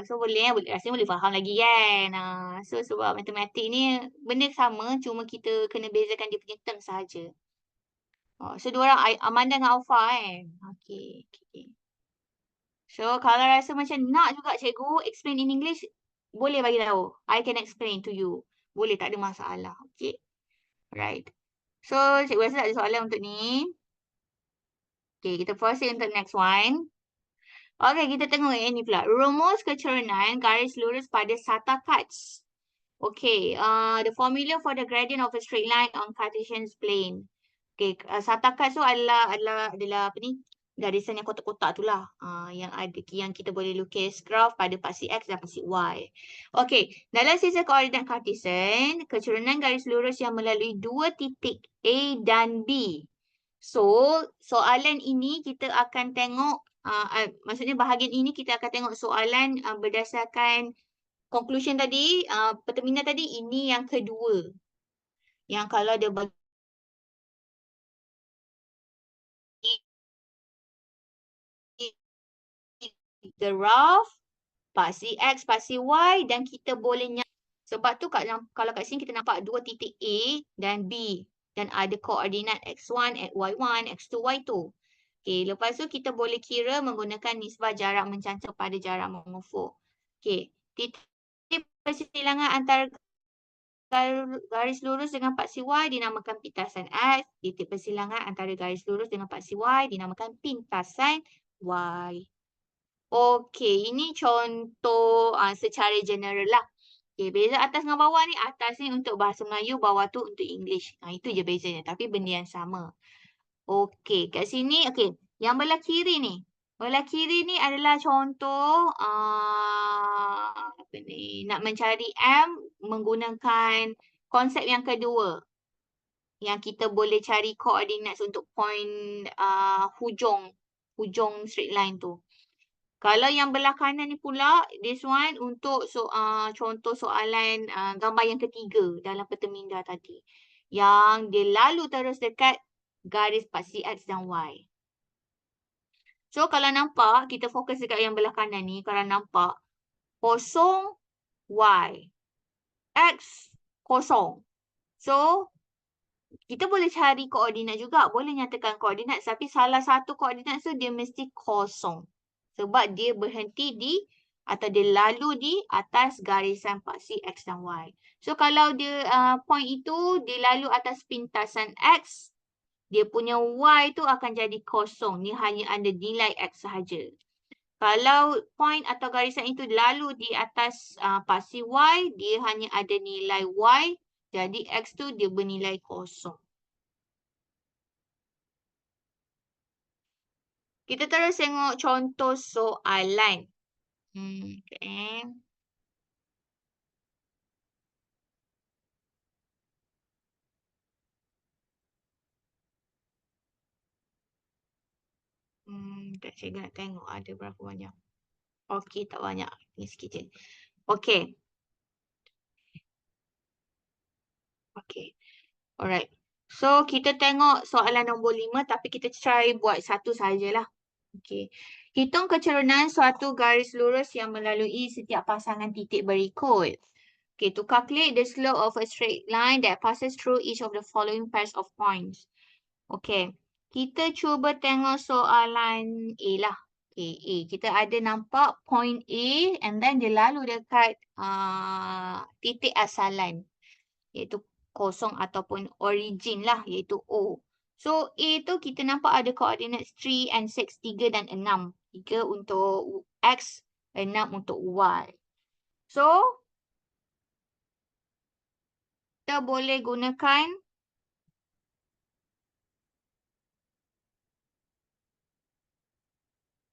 So, rasanya boleh faham lagi kan. So, sebab matematik ni benda sama, cuma kita kena bezakan dia punya term sahaja. So, 2 orang, Amanda dengan Alfa kan. Okay. So, kalau rasa macam nak juga cikgu explain in English, boleh bagi tahu. I can explain to you. Boleh, tak ada masalah. Okay. Right. So, cikgu rasa tak ada soalan untuk ni. Okay, kita proceed untuk next one. Okay, kita tengok yang ni pula. Rumus kecerunan garis lurus pada sata cuts. Okay, the formula for the gradient of a straight line on Cartesian plane. Okay, sata cuts tu adalah apa ni? garisan yang kotak-kotak tu lah. Yang kita boleh lukis graf pada paksi X dan paksi Y. Okey, dalam sistem koordinat Cartesian, keturunan garis lurus yang melalui dua titik A dan B. So, soalan ini kita akan tengok, maksudnya bahagian ini kita akan tengok soalan berdasarkan conclusion tadi, perterminan tadi, ini yang kedua. Yang kalau dia bagi graf paksi X, paksi Y dan kita boleh sebab tu kalau kat sini kita nampak dua titik A dan B dan ada koordinat X1, Y1, X2, Y2. Okey, lepas tu kita boleh kira menggunakan nisbah jarak mencancap pada jarak mengukur. Okey, titik persilangan antara garis lurus dengan paksi Y dinamakan pintasan X. Titik persilangan antara garis lurus dengan paksi Y dinamakan pintasan Y. Okey, ini contoh secara general lah. Okey, beza atas dengan bawah ni, atas ni untuk bahasa Melayu, bawah tu untuk English. Itu je bezanya, tapi benda yang sama. Okey, kat sini, okey. Yang belah kiri ni. Belah kiri ni adalah contoh apa ni, nak mencari M menggunakan konsep yang kedua. Yang kita boleh cari koordinat untuk point hujung straight line tu. Kalau yang belah kanan ni pula, this one untuk contoh soalan gambar yang ketiga dalam perteminda tadi. Yang dia lalu terus dekat garis paksi X dan Y. So kalau nampak, kita fokus dekat yang belah kanan ni. Kalau nampak, kosong Y. X kosong. So, kita boleh cari koordinat juga. Boleh nyatakan koordinat. Tapi salah satu koordinat tu dia mesti kosong. Sebab dia berhenti di atau dia lalu di atas garisan paksi X dan Y. So kalau dia point itu dia lalu atas pintasan X, dia punya Y tu akan jadi kosong. Ni hanya ada nilai X sahaja. Kalau point atau garisan itu lalu di atas paksi Y, dia hanya ada nilai Y. Jadi X tu dia bernilai kosong. Kita terus tengok contoh soalan. Okay. Saya nak tengok ada berapa banyak. Okey, tak banyak. Ni sikit je. Okey. Okey. Alright. So, kita tengok soalan nombor 5 tapi kita try buat satu sajalah. Okey. Hitung keturunan suatu garis lurus yang melalui setiap pasangan titik berikut. Okay, to calculate the slope of a straight line that passes through each of the following pairs of points. Okay, kita cuba tengok soalan A lah. Okay, A. Kita ada nampak point A and then dia lalu dekat titik asalan. Iaitu kosong ataupun origin lah, iaitu O. So, A tu kita nampak ada koordinat 3 and 6, 3 dan 6. 3 untuk X, 6 untuk Y. So, kita boleh gunakan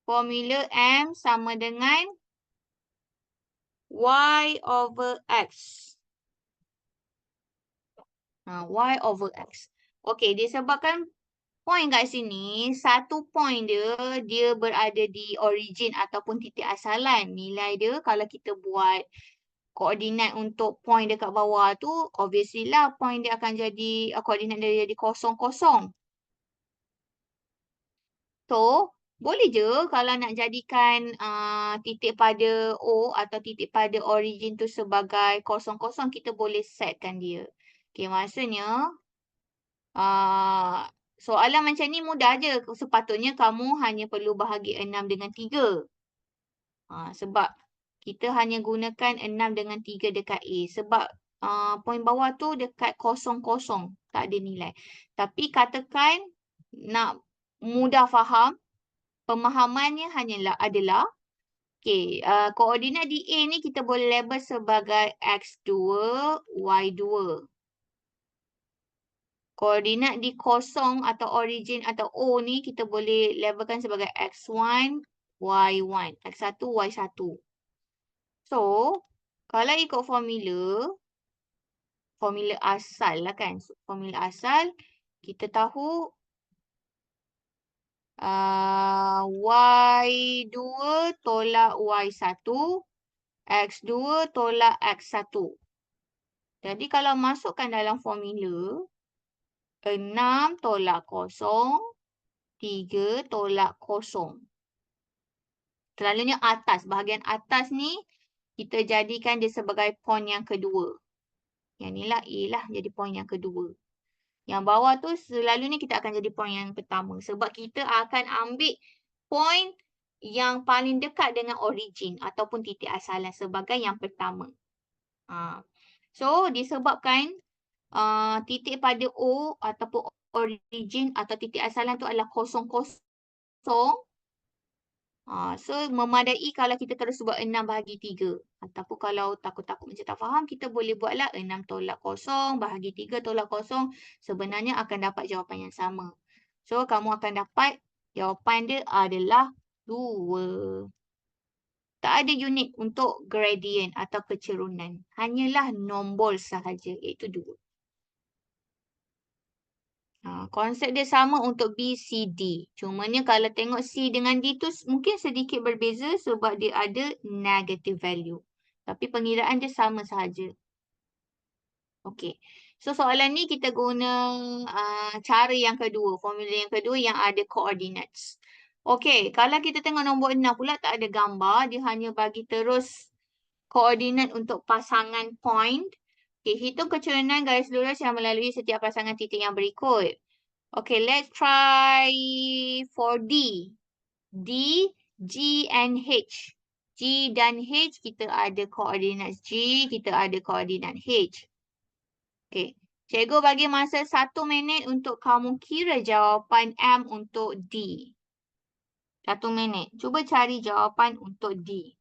formula M sama dengan Y over X. Y over X. Okey, disebabkan point kat sini, satu point dia berada di origin ataupun titik asalan. Nilai dia kalau kita buat koordinat untuk point dekat bawah tu, obviously lah point dia akan jadi, koordinat dia jadi kosong, kosong. So, boleh je kalau nak jadikan titik pada O atau titik pada origin tu sebagai kosong-kosong, kita boleh setkan dia. Okay, maksudnya soalan macam ni mudah je. Sepatutnya kamu hanya perlu bahagi 6 dengan 3. Sebab kita hanya gunakan 6 dengan 3 dekat A. Sebab point bawah tu dekat kosong-kosong. Tak ada nilai. Tapi katakan nak mudah faham, pemahamannya hanyalah adalah koordinat di A ni kita boleh label sebagai X2, Y2. Koordinat di kosong atau origin atau O ni kita boleh labelkan sebagai X1, Y1. X1, Y1. So, kalau ikut formula asal lah kan. Formula asal, kita tahu Y2 tolak Y1, X2 tolak X1. Jadi kalau masukkan dalam formula, 6 tolak 0, 3 tolak 0. Selalunya atas, bahagian atas ni, kita jadikan dia sebagai point yang kedua. Yang ni lah A lah jadi point yang kedua. Yang bawah tu selalunya kita akan jadi point yang pertama. Sebab kita akan ambil point yang paling dekat dengan origin ataupun titik asalan sebagai yang pertama. So, disebabkan titik pada O ataupun origin atau titik asalan tu adalah 0, 0. So, memadai kalau kita terus buat 6 bahagi 3. Ataupun kalau takut-takut macam tak faham, kita boleh buatlah 6 tolak 0 bahagi 3 tolak 0. Sebenarnya akan dapat jawapan yang sama. So, kamu akan dapat jawapan dia adalah 2. Tak ada unit untuk gradient atau kecerunan. Hanyalah nombor sahaja, iaitu 2. Konsep dia sama untuk B, C, D. Cumanya kalau tengok C dengan D tu mungkin sedikit berbeza sebab dia ada negative value. Tapi pengiraan dia sama sahaja. Okey. So soalan ni kita guna cara yang kedua. Formula yang kedua yang ada coordinates. Okey. Kalau kita tengok nombor 6 pula tak ada gambar. Dia hanya bagi terus koordinat untuk pasangan point. Okey. Hitung kecerunan garis lurus yang melalui setiap pasangan titik yang berikut. Okay, let's try for D. D, G and H. G dan H kita ada koordinat G, kita ada koordinat H. Okay, cikgu bagi masa 1 minit untuk kamu kira jawapan M untuk D. 1 minit. Cuba cari jawapan untuk D.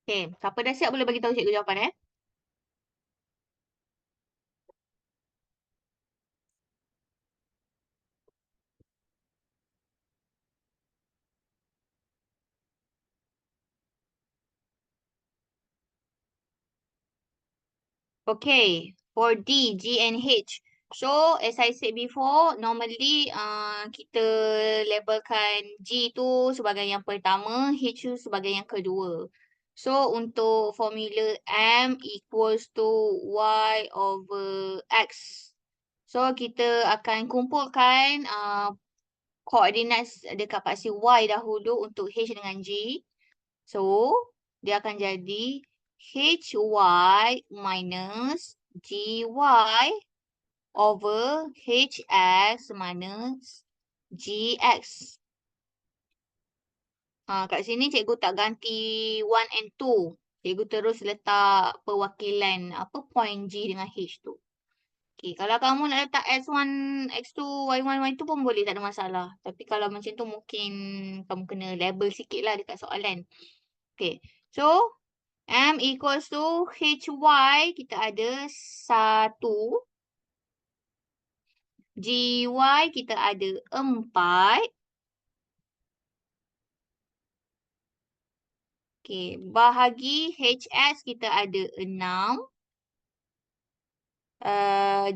Okay, siapa dah siap boleh bagi tahu cikgu jawapan Okay, for D, G and H. So, as I said before, normally kita labelkan G tu sebagai yang pertama, H tu sebagai yang kedua. So, untuk formula M equals to Y over X. So, kita akan kumpulkan koordinat dekat paksi Y dahulu untuk H dengan G. So, dia akan jadi HY minus GY over HX minus GX. Kat sini cikgu tak ganti 1 and 2. Cikgu terus letak perwakilan point G dengan H tu. Okay, kalau kamu nak letak X1, X2, Y1, Y2 pun boleh, tak ada masalah. Tapi kalau macam tu mungkin kamu kena label sikit lah dekat soalan. Okay, so M equals to HY, kita ada 1. GY, kita ada 4. Okay, bahagi HX, kita ada 6.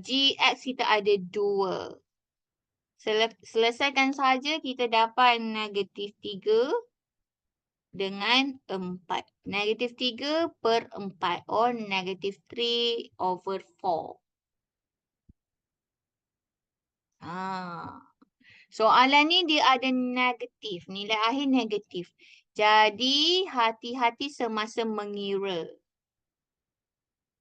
GX, kita ada 2. Selesaikan saja, kita dapat negatif 3. dengan 4. Negatif 3/4 or negatif 3/4. Soalan ni dia ada negatif. Nilai akhir negatif. Jadi, hati-hati semasa mengira.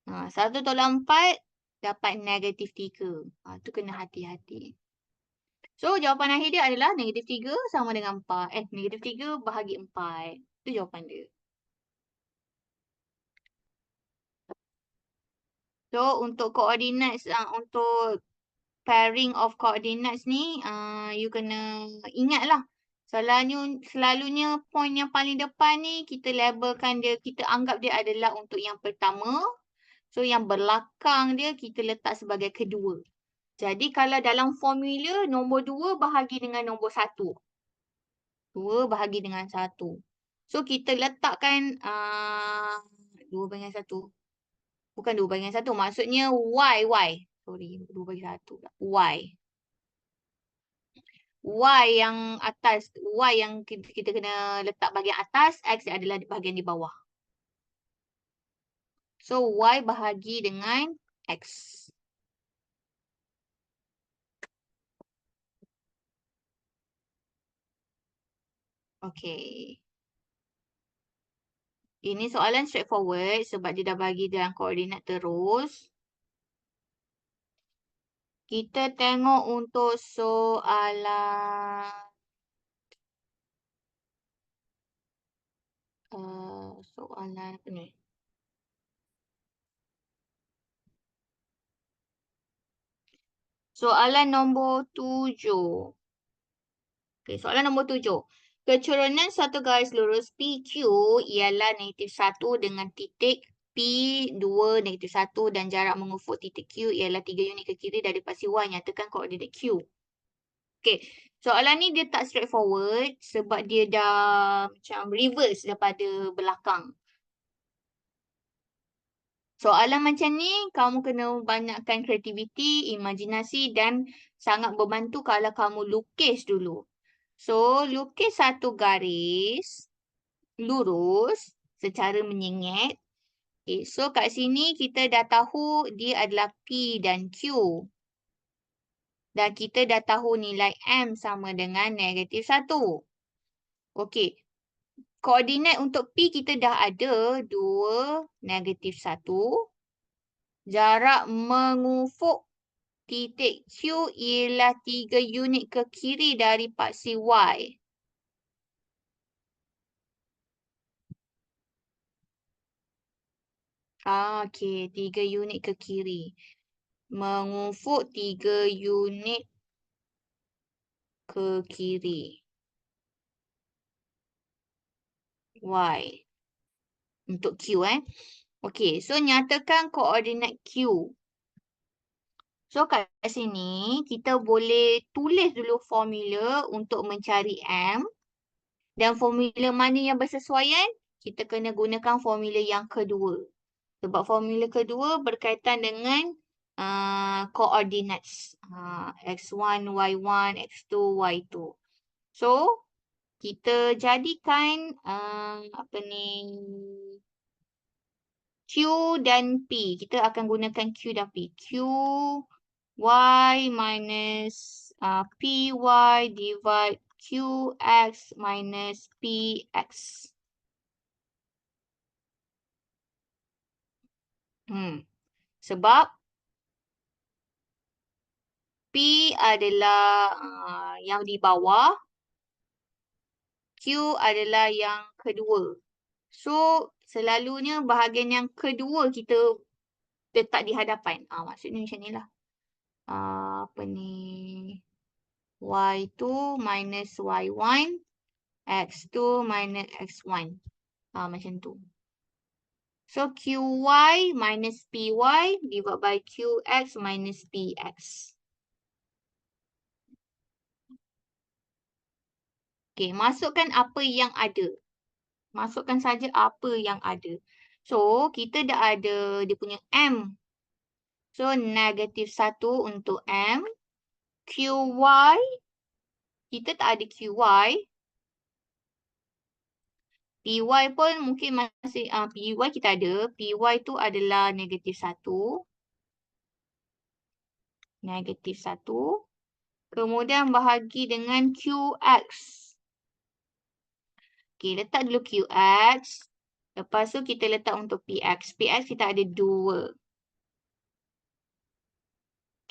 1/4 dapat negatif 3. Tu kena hati-hati. So, jawapan akhir dia adalah negatif 3 sama dengan 4. Negatif 3 bahagi 4. Itu jawapan dia. So, untuk coordinates, untuk pairing of coordinates ni, you kena ingatlah. Selalunya point yang paling depan ni, kita labelkan dia, kita anggap dia adalah untuk yang pertama. So, yang belakang dia, kita letak sebagai kedua. Jadi, kalau dalam formula, nombor 2 bahagi dengan nombor 1. 2 bahagi dengan 1. So, kita letakkan 2 bahagi 1. Bukan 2 bahagi 1. Maksudnya Y. Sorry, 2 bahagi 1. Y. Y yang atas. Y yang kita kena letak bahagian atas. X adalah bahagian di bawah. So, Y bahagi dengan X. Okay. Ini soalan straightforward sebab dia dah bagi dalam koordinat terus. Kita tengok untuk soalan soalan apa ni? Soalan nombor 7. Okay, soalan nombor 7. Kecurunan satu garis lurus PQ ialah negatif 1 dengan titik P2 negatif 1 dan jarak mengufuk titik Q ialah 3 unit ke kiri dari paksi Y. Nyatakan koordinat Q. Okay, soalan ni dia tak straightforward sebab dia dah macam reverse daripada belakang. Soalan macam ni, kamu kena banyakkan kreativiti, imajinasi dan sangat membantu kalau kamu lukis dulu. So, lukis satu garis lurus secara menyengit. Okay, so kat sini kita dah tahu dia adalah P dan Q. Dan kita dah tahu nilai M sama dengan negatif 1. Okey. Koordinat untuk P kita dah ada 2, negatif 1. Jarak mengufuk titik Q ialah 3 unit ke kiri dari paksi Y. Okey, 3 unit ke kiri. Mengufuk 3 unit ke kiri. Y. Untuk Q Okey, so nyatakan koordinat Q. So kat sini kita boleh tulis dulu formula untuk mencari M. Dan formula mana yang bersesuaian? Kita kena gunakan formula yang kedua. Sebab formula kedua berkaitan dengan coordinates. X1, Y1, X2, Y2. So, kita jadikan apa ni? Q dan P. Kita akan gunakan Q dan P. Q Y minus PY divide QX minus PX. Sebab P adalah yang di bawah. Q adalah yang kedua. So, selalunya bahagian yang kedua kita letak di hadapan. Maksudnya macam ni lah. Apa ni? Y2 minus Y1. X2 minus X1. Macam tu. So, QY minus PY divided by QX minus PX. Okay, masukkan apa yang ada. Masukkan saja apa yang ada. So, kita dah ada dia punya M. So, negatif 1 untuk M. QY. Kita tak ada QY. PY pun mungkin masih, PY kita ada. PY tu adalah negatif 1. Negatif 1. Kemudian bahagi dengan QX. Okey, letak dulu QX. Lepas tu kita letak untuk PX. PX kita ada 2.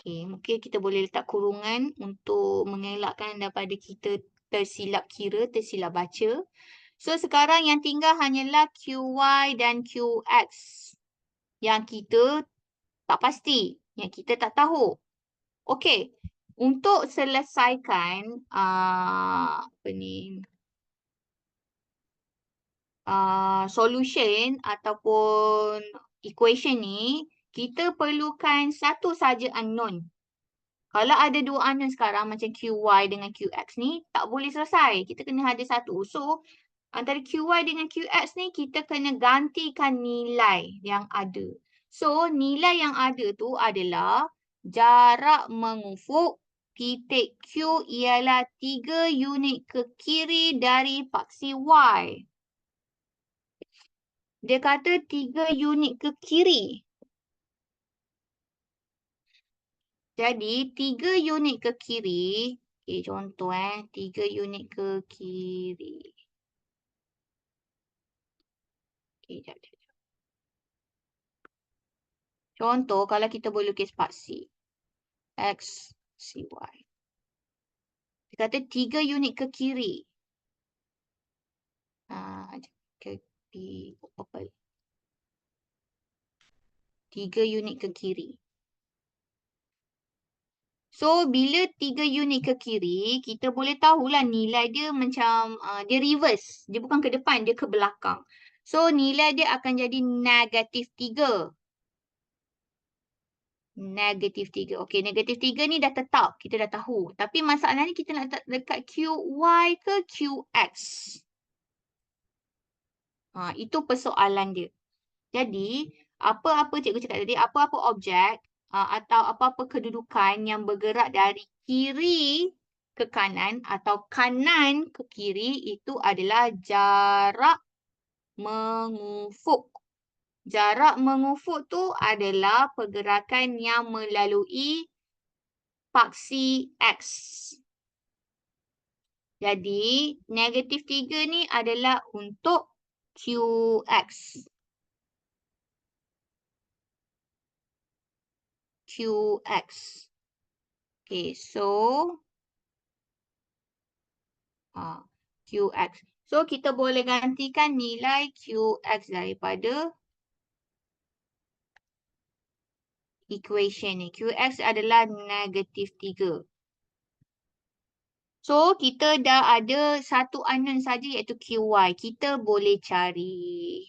Okey, mungkin kita boleh letak kurungan untuk mengelakkan daripada kita tersilap kira, tersilap baca. So, sekarang yang tinggal hanyalah QY dan QX. Yang kita tak pasti. Yang kita tak tahu. Okey, untuk selesaikan apa ni, solution ataupun equation ni, kita perlukan satu saja unknown. Kalau ada 2 unknown sekarang macam QY dengan QX ni, tak boleh selesai. Kita kena ada satu. So, antara QY dengan QX ni, kita kena gantikan nilai yang ada. So, nilai yang ada tu adalah jarak mengufuk titik Q ialah 3 unit ke kiri dari paksi Y. Dia kata 3 unit ke kiri. Jadi, 3 unit ke kiri. Okay, contoh 3 unit ke kiri. Okay, jap, jap. Contoh, kalau kita boleh lukis paksi. X, C, Y. Dia kata 3 unit ke kiri. Ke purple. 3 unit ke kiri. So, bila 3 unit ke kiri, kita boleh tahulah nilai dia macam dia reverse. Dia bukan ke depan, dia ke belakang. So, nilai dia akan jadi negatif 3. Negatif 3. Okey, negatif 3 ni dah tetap. Kita dah tahu. Tapi masalahnya kita nak letak dekat QY ke QX. Itu persoalan dia. Jadi, apa-apa cikgu cakap tadi, apa-apa objek atau apa-apa kedudukan yang bergerak dari kiri ke kanan atau kanan ke kiri itu adalah jarak mengufuk. Jarak mengufuk tu adalah pergerakan yang melalui paksi X. Jadi, negatif 3 ni adalah untuk QX. QX. Okay, so QX. So, kita boleh gantikan nilai QX daripada equation ni. QX adalah negatif 3. So, kita dah ada satu unknown saja iaitu QY. Kita boleh cari.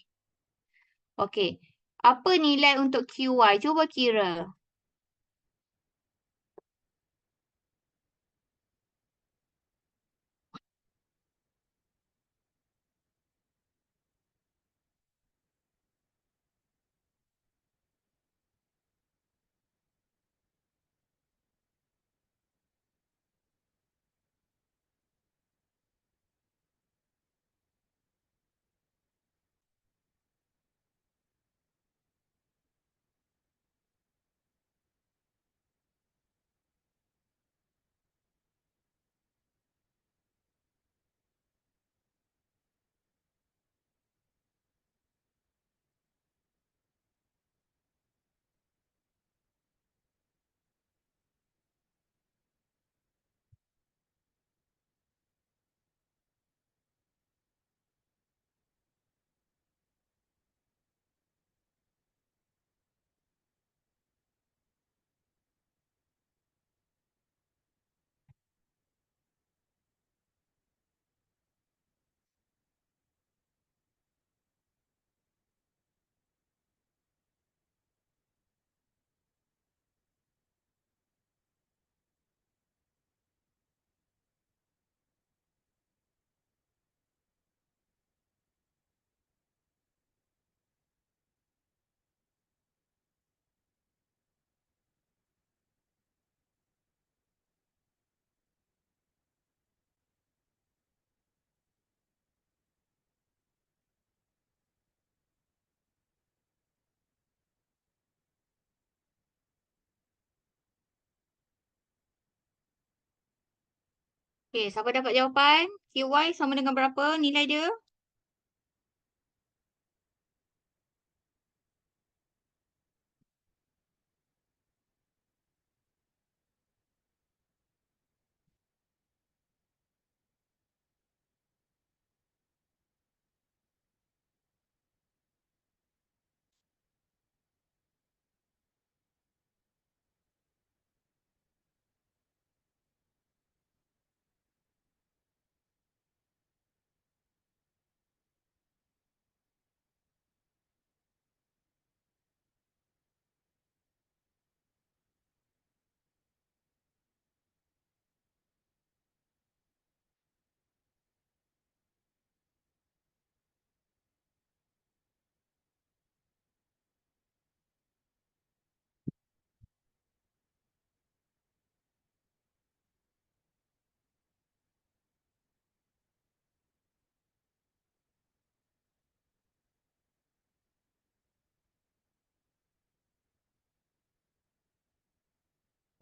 Okey. Apa nilai untuk QY? Cuba kira. Okay, siapa dapat jawapan? QY sama dengan berapa nilai dia?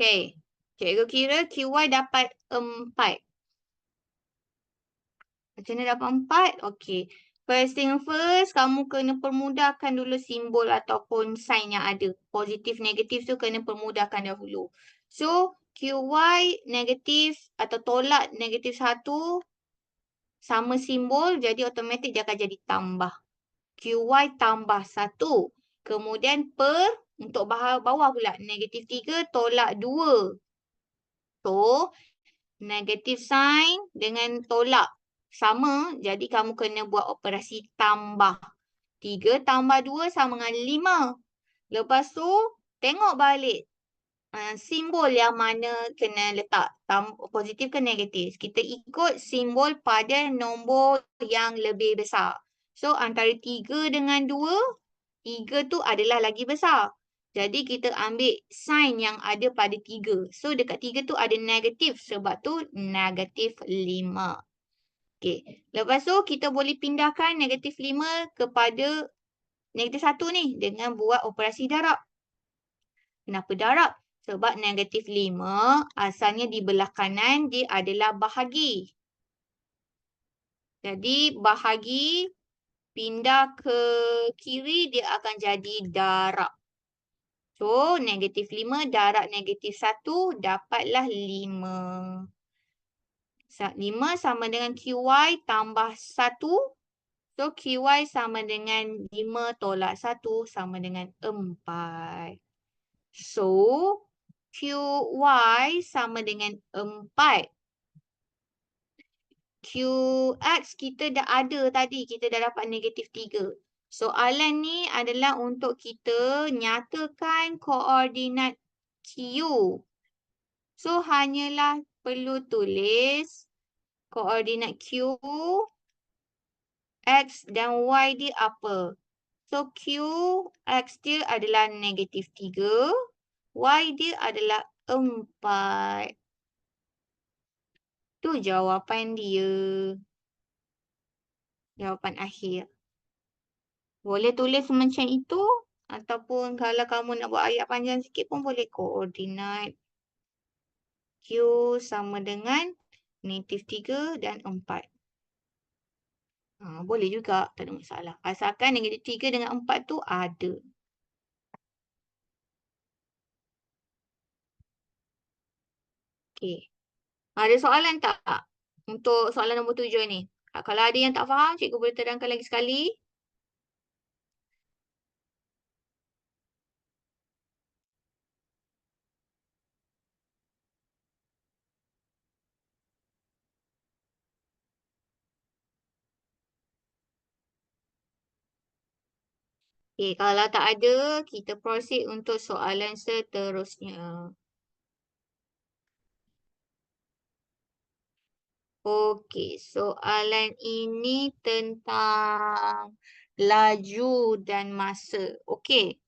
Okay. Cikgu kira QY dapat 4. Macam mana dapat 4? Okay. First thing first, kamu kena permudahkan dulu simbol ataupun sign yang ada. Positif, negatif tu kena permudahkan dahulu. So, QY negatif atau tolak negatif 1 sama simbol, jadi automatik dia akan jadi tambah. QY tambah 1. Kemudian per, untuk bawah pula, negatif 3 tolak 2. So, negatif sign dengan tolak sama. Jadi kamu kena buat operasi tambah. 3 tambah 2 sama dengan 5. Lepas tu, tengok balik simbol yang mana kena letak. Positif ke negatif. Kita ikut simbol pada nombor yang lebih besar. So, antara 3 dengan 2, 3 tu adalah lagi besar. Jadi kita ambil sign yang ada pada 3. So dekat 3 tu ada negatif. Sebab tu negatif 5. Okay. Lepas tu kita boleh pindahkan negatif 5 kepada negatif 1 ni. Dengan buat operasi darab. Kenapa darab? Sebab negatif 5 asalnya di belah kanan dia adalah bahagi. Jadi bahagi pindah ke kiri dia akan jadi darab. So, negatif 5 darab negatif 1 dapatlah 5. 5 sama dengan QY tambah 1. So, QY sama dengan 5 tolak 1 sama dengan 4. So, QY sama dengan 4. QX kita dah ada tadi. Kita dah dapat negatif 3. Soalan ni adalah untuk kita nyatakan koordinat Q. So, hanyalah perlu tulis koordinat Q, X dan Y dia apa. So, Q, X dia adalah negatif 3. Y dia adalah 4. Tu jawapan dia. Jawapan akhir. Boleh tulis macam itu. Ataupun kalau kamu nak buat ayat panjang sikit pun boleh. Koordinat Q sama dengan negatif 3 dan 4. Boleh juga. Tak ada masalah. Asalkan negatif 3 dengan 4 tu ada. Okey. Ada soalan tak? Untuk soalan nombor 7 ni. Kalau ada yang tak faham, cikgu boleh terangkan lagi sekali. Okey, kalau tak ada, kita proceed untuk soalan seterusnya. Okey, soalan ini tentang laju dan masa. Okey.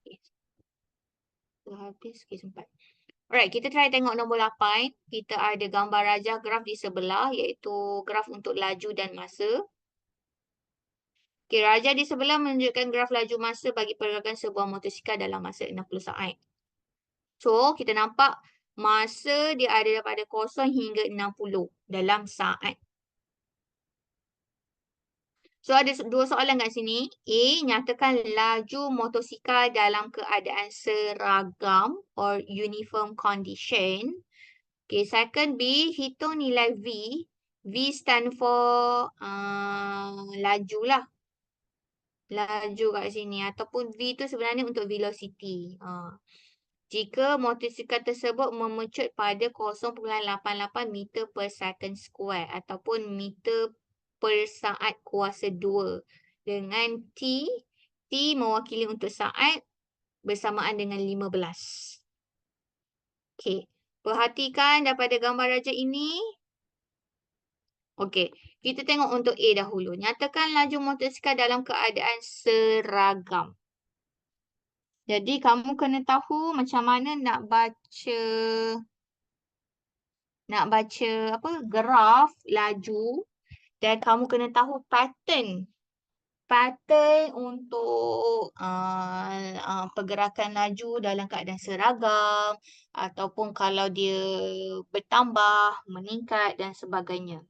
Okey, dah habis. Okey, sempat. Alright, kita try tengok nombor 8. Kita ada gambar rajah graf di sebelah iaitu graf untuk laju dan masa. Okay, rajah di sebelah menunjukkan graf laju masa bagi pergerakan sebuah motosikal dalam masa 60 saat. So, kita nampak masa dia ada daripada 0 hingga 60 dalam saat. So, ada dua soalan kat sini. A, nyatakan laju motosikal dalam keadaan seragam or uniform condition. Okay, second B, hitung nilai V. V stand for laju lah. Laju kat sini. Ataupun V tu sebenarnya untuk velocity. Jika motosikal tersebut memecut pada 0.88 meter per second square ataupun meter per saat kuasa 2 dengan T mewakili untuk saat bersamaan dengan 15. Okey, perhatikan daripada gambar rajah ini. Okey, kita tengok untuk A dahulu. Nyatakan laju motosikal dalam keadaan seragam. Jadi kamu kena tahu macam mana nak baca apa graf laju dan kamu kena tahu pattern untuk pergerakan laju dalam keadaan seragam ataupun kalau dia bertambah, meningkat dan sebagainya.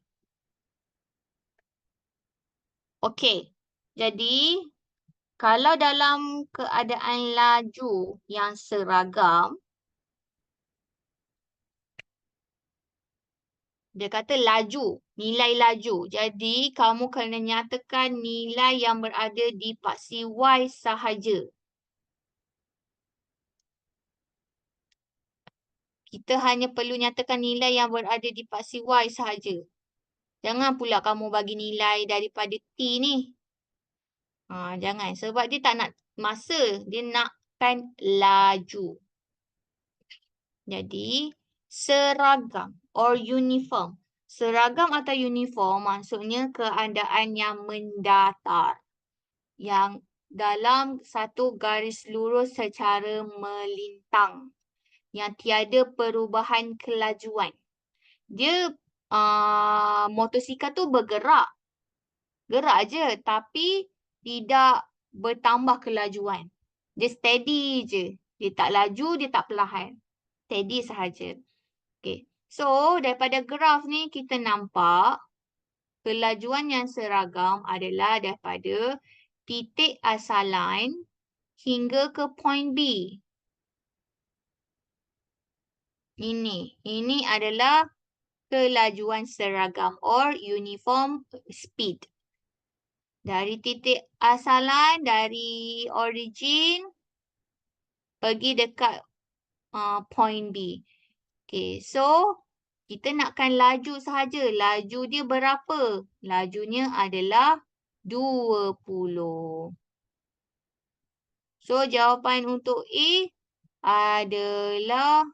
Okey. Jadi kalau dalam keadaan laju yang seragam, dia kata laju, nilai laju. Jadi, kamu kena nyatakan nilai yang berada di paksi Y sahaja. Kita hanya perlu nyatakan nilai yang berada di paksi Y sahaja. Jangan pula kamu bagi nilai daripada T ni. Jangan. Sebab dia tak nak masa. Dia nakkan laju. Jadi, seragam or uniform. Seragam atau uniform maksudnya keadaan yang mendatar. Yang dalam satu garis lurus secara melintang. Yang tiada perubahan kelajuan. Dia motosikal tu bergerak. Gerak je tapi tidak bertambah kelajuan. Dia steady je. Dia tak laju, dia tak perlahan. Steady sahaja. Okay. So, daripada graf ni kita nampak kelajuan yang seragam adalah daripada titik asalan hingga ke point B. Ini adalah kelajuan seragam or uniform speed. Dari titik asalan, dari origin, pergi dekat point B. Okay, so kita nakkan laju sahaja. Laju dia berapa? Lajunya adalah 20. So, jawapan untuk A adalah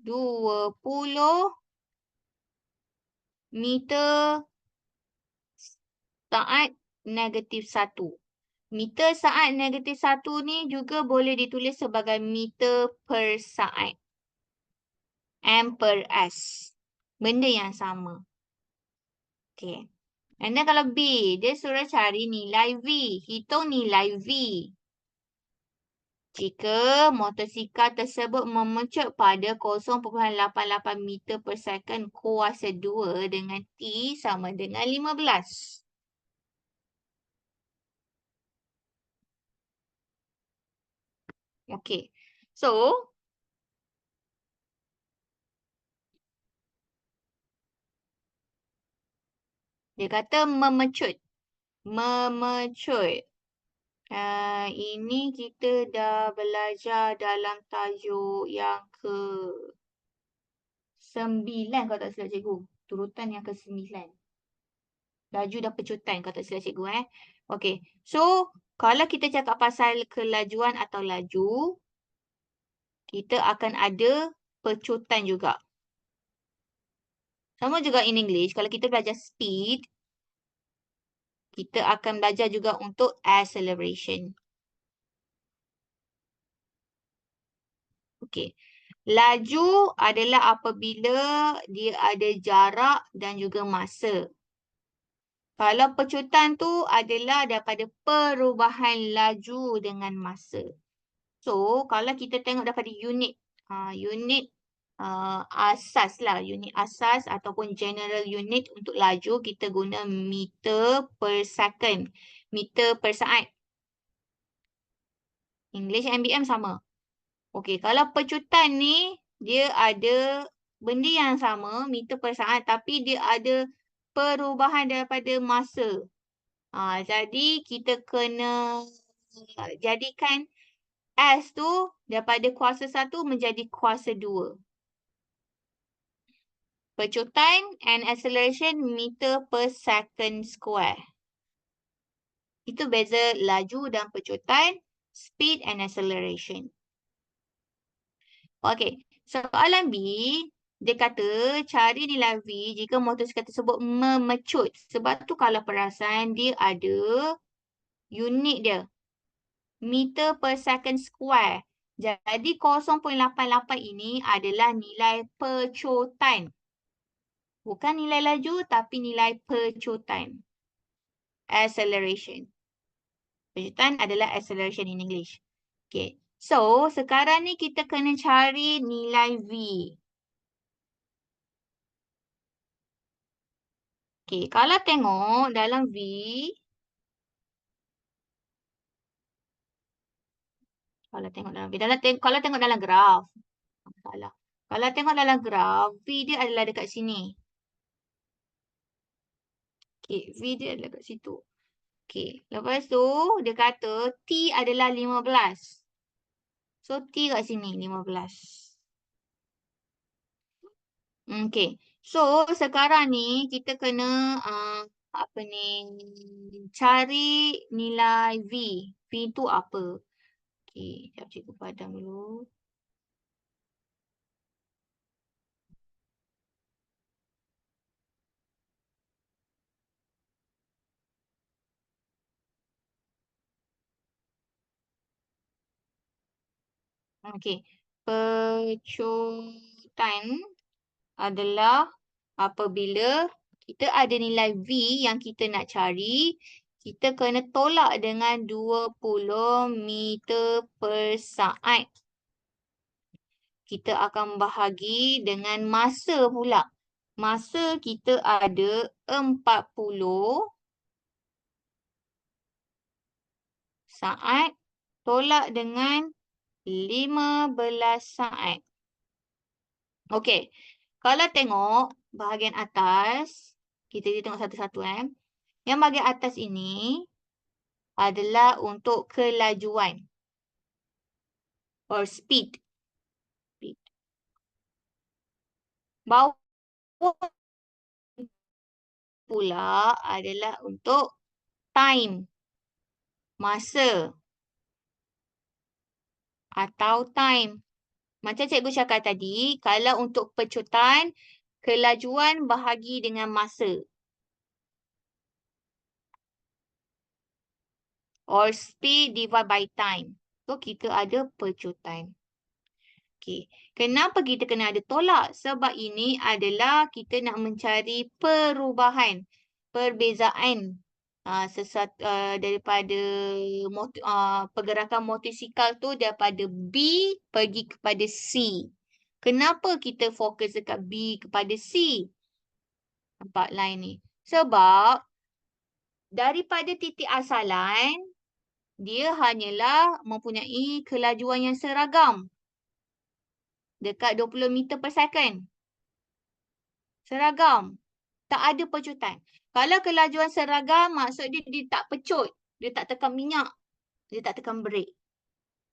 20 meter saat negatif 1. Meter saat negatif 1 ni juga boleh ditulis sebagai meter per saat. M per S. Benda yang sama. Okay. And then kalau B, dia suruh cari nilai V. Hitung nilai V. Jika motosikal tersebut memecut pada 0.88 meter per second kuasa 2 dengan T sama dengan 15. Okay. So, dia kata memecut. Memecut. Ini kita dah belajar dalam tajuk yang ke-9 kalau tak silap cikgu. Turutan yang ke-9. Laju dan pecutan kalau tak silap cikgu. Okay. So, kalau kita cakap pasal kelajuan atau laju, kita akan ada pecutan juga. Sama juga in English, kalau kita belajar speed, kita akan belajar juga untuk acceleration. Okay. Laju adalah apabila dia ada jarak dan juga masa. Kalau pecutan tu adalah daripada perubahan laju dengan masa. So, kalau kita tengok daripada unit, unit asas lah, unit asas ataupun general unit untuk laju, kita guna meter per second, meter per saat. English MBM sama. Okey, kalau pecutan ni, dia ada benda yang sama, meter per saat, tapi dia ada perubahan daripada masa. Jadi kita kena jadikan S tu daripada kuasa 1 menjadi kuasa 2. Pecutan and acceleration meter per second square. Itu beza laju dan pecutan, speed and acceleration. Okey, soalan B, dia kata cari nilai V jika motosikal tersebut memecut. Sebab tu kalau perasan dia ada unit dia, meter per second square. Jadi 0.88 ini adalah nilai pecutan. Bukan nilai laju tapi nilai pecutan. Acceleration. Pecutan adalah acceleration in English. Okay. So, sekarang ni kita kena cari nilai V. Okay. Kalau tengok dalam V, kalau tengok dalam graf, salah. Kalau tengok dalam graf, V dia adalah dekat sini. Okay, V dia adalah dekat situ. Okay, lepas tu dia kata T adalah 15. So, T kat sini 15. Okay, so sekarang ni kita kena apa ni, cari nilai V. V tu apa? Okay, sekejap cikgu padam dulu. Okay, pecutan adalah apabila kita ada nilai V yang kita nak cari, kita kena tolak dengan 20 meter per saat. Kita akan bahagi dengan masa pula. Masa kita ada 40 saat tolak dengan 15 saat. Okey. Kalau tengok bahagian atas, kita tengok satu-satu . Yang bahagian atas ini adalah untuk kelajuan or speed. Bawah pula adalah untuk time, masa atau time. Macam cikgu cakap tadi, kalau untuk pecutan, kelajuan bahagi dengan masa. Or speed divided by time. So, kita ada pecutan. Okay. Kenapa kita kena ada tolak? Sebab ini adalah kita nak mencari perubahan, perbezaan daripada pergerakan motosikal tu daripada B pergi kepada C. Kenapa kita fokus dekat B kepada C? Nampak line ni. Sebab daripada titik asalan, dia hanyalah mempunyai kelajuan yang seragam. Dekat 20 meter per second. Seragam. Tak ada pecutan. Kalau kelajuan seragam, maksud dia tak pecut. Dia tak tekan minyak. Dia tak tekan brake.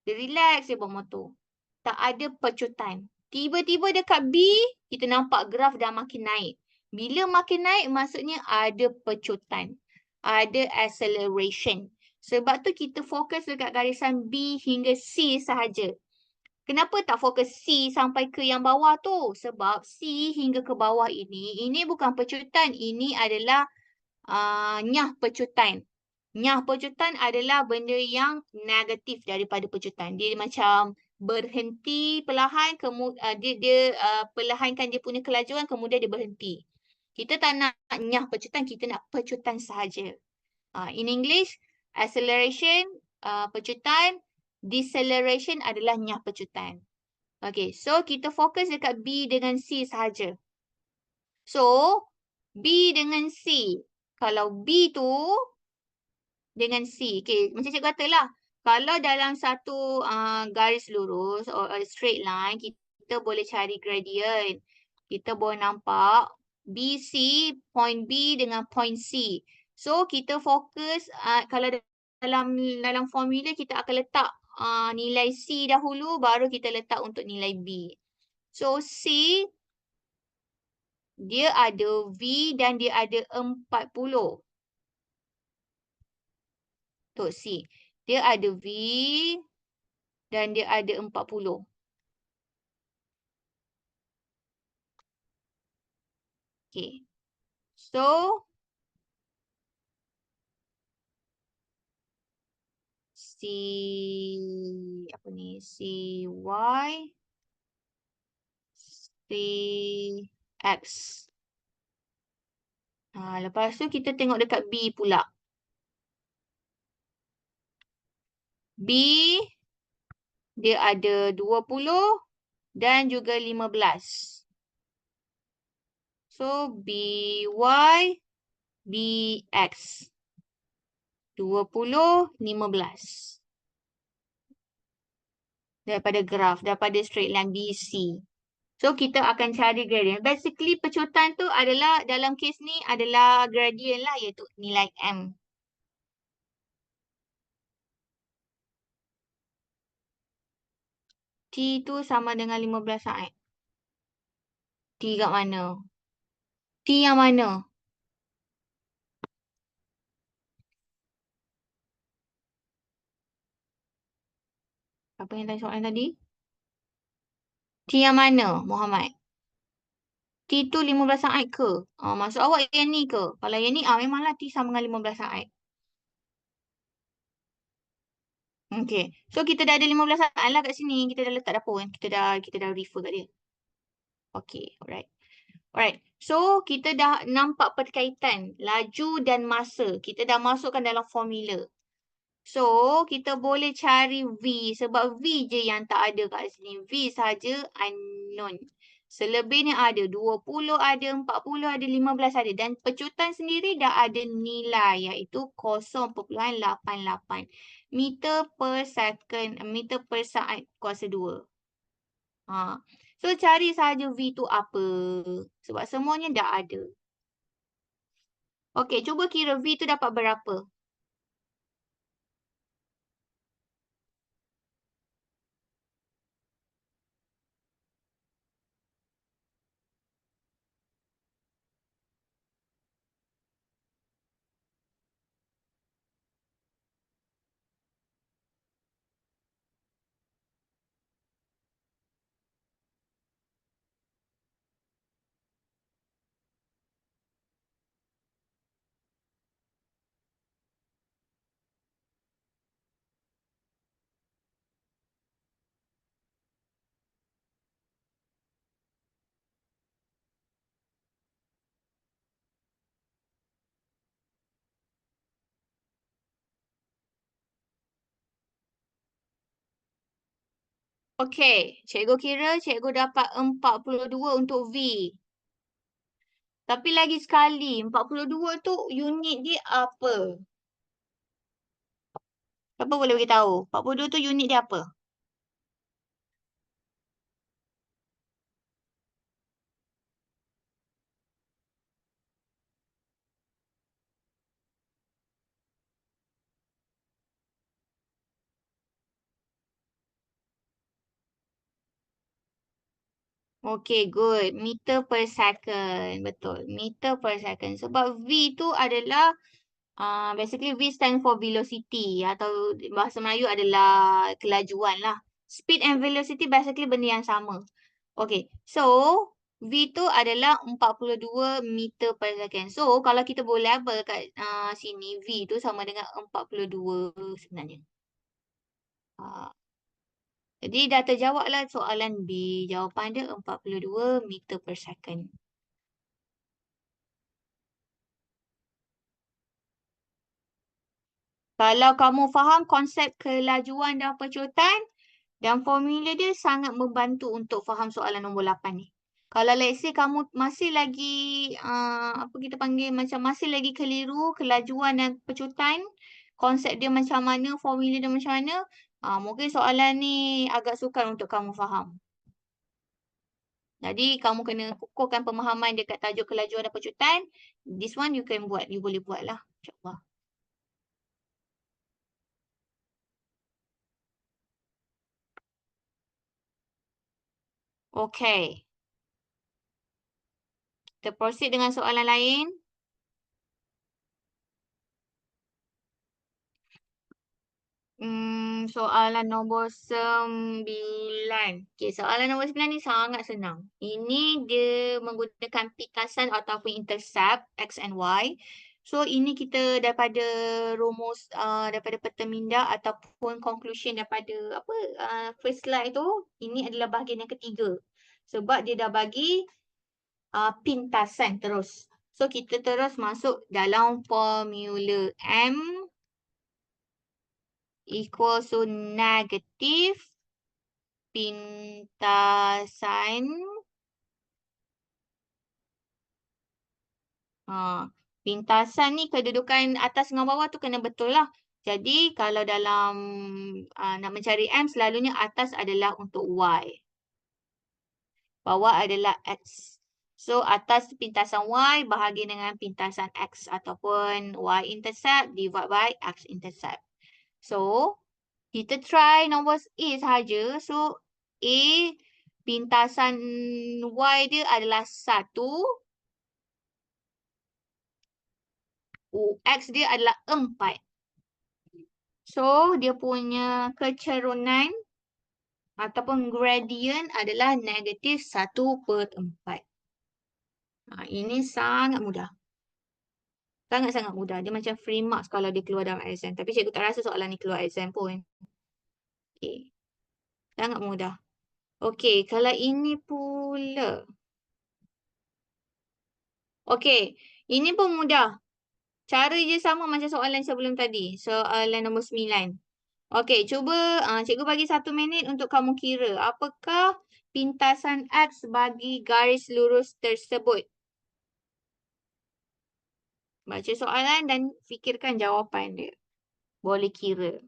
Dia relax dia bawa motor. Tak ada pecutan. Tiba-tiba dekat B, kita nampak graf dah makin naik. Bila makin naik, maksudnya ada pecutan. Ada acceleration. Sebab tu kita fokus dekat garisan B hingga C sahaja. Kenapa tak fokus C sampai ke yang bawah tu? Sebab C hingga ke bawah ini bukan pecutan. Ini adalah nyah pecutan. Nyah pecutan adalah benda yang negatif daripada pecutan. Dia macam berhenti perlahan, dia perlahankan dia punya kelajuan, kemudian dia berhenti. Kita tak nak nyah pecutan, kita nak pecutan sahaja. In English, acceleration, pecutan, deceleration adalah nyah pecutan. Okay, so kita fokus dekat B dengan C sahaja. So, B dengan C. Kalau B tu dengan C. Okay, macam cikgu katalah. Kalau dalam satu garis lurus or a straight line, kita boleh cari gradient. Kita boleh nampak BC, point B dengan point C. So, kita fokus, kalau dalam formula, kita akan letak nilai C dahulu, baru kita letak untuk nilai B. So, C, dia ada V dan dia ada 40. Untuk C. Dia ada V dan dia ada 40. Okay. So, apa ni? CY, CX. Lepas tu kita tengok dekat B pula. B, dia ada 20 dan juga 15. So, BY, BX. 20, 15. Daripada graf, daripada straight line BC. So, kita akan cari gradient. Basically, pecutan tu adalah, dalam kes ni adalah gradient lah, iaitu nilai M. T tu sama dengan 15 saat. T kat mana? T yang mana? Apa yang tanya soalan tadi? T yang mana, Muhammad? T tu 15 saat ke? Maksud awak yang ni ke? Kalau yang ni, memanglah T sama dengan 15 saat. Okay. So, kita dah ada 15 saat lah kat sini. Kita dah letak dah pun. Kita dah refer kat dia. Okay, alright. Alright. So, kita dah nampak perkaitan laju dan masa. Kita dah masukkan dalam formula. So, kita boleh cari V. Sebab V je yang tak ada kat sini. V saja unknown. Selebihnya ada 20, ada 40, ada 15 ada. Dan pecutan sendiri dah ada nilai iaitu 0.88 meter per second, meter per saat kuasa 2. So, cari sahaja V tu apa. Sebab semuanya dah ada. Okey, cuba kira V tu dapat berapa. Okey, cikgu kira cikgu dapat 42 untuk V. Tapi lagi sekali, 42 tu unit dia apa? Siapa boleh beritahu? 42 tu unit dia apa? Okey, good. Meter per second. Betul. Meter per second. Sebab V tu adalah basically V stand for velocity atau bahasa Melayu adalah kelajuan lah. Speed and velocity basically benda yang sama. Okay, so V tu adalah 42 meter per second. So kalau kita boleh label kat sini, V tu sama dengan 42 sebenarnya. Jadi dah terjawablah soalan B. Jawapan dia 42 meter per second. Kalau kamu faham konsep kelajuan dan pecutan dan formula dia sangat membantu untuk faham soalan nombor 8 ni. Kalau let's say kamu masih lagi apa kita panggil macam masih lagi keliru kelajuan dan pecutan, konsep dia macam mana, formula dia macam mana, mungkin soalan ni agak sukar untuk kamu faham. Jadi kamu kena kukuhkan pemahaman dekat tajuk kelajuan dan pecutan. This one you can buat, you boleh buat lah. InsyaAllah. Okay. Kita proceed dengan soalan lain. Soalan nombor 9. Okay, soalan nombor 9 ni sangat senang. Ini dia menggunakan pintasan ataupun intercept X and Y. So, ini kita daripada rumus, daripada peta minda ataupun conclusion daripada first slide tu. Ini adalah bahagian yang ketiga. Sebab dia dah bagi pintasan terus. So, kita terus masuk dalam formula M equals to negatif pintasan pintasan ni kedudukan atas dengan bawah tu kena betul lah. Jadi kalau dalam nak mencari M selalunya atas adalah untuk Y. Bawah adalah X. So atas pintasan Y bahagi dengan pintasan X ataupun Y intercept divide by X intercept. So kita try nombor A sahaja. So, A pintasan Y dia adalah 1. X dia adalah 4. So, dia punya kecerunan ataupun gradient adalah negatif 1/4. Ini sangat mudah. Sangat-sangat mudah. Dia macam free marks kalau dia keluar dalam exam. Tapi cikgu tak rasa soalan ni keluar exam pun. Okay. Sangat mudah. Okay, kalau ini pula. Okay, ini pun mudah. Cara je sama macam soalan sebelum tadi. Soalan nombor 9. Okey, cuba cikgu bagi 1 minit untuk kamu kira. Apakah pintasan X bagi garis lurus tersebut? Baca soalan dan fikirkan jawapan dia. Boleh kira.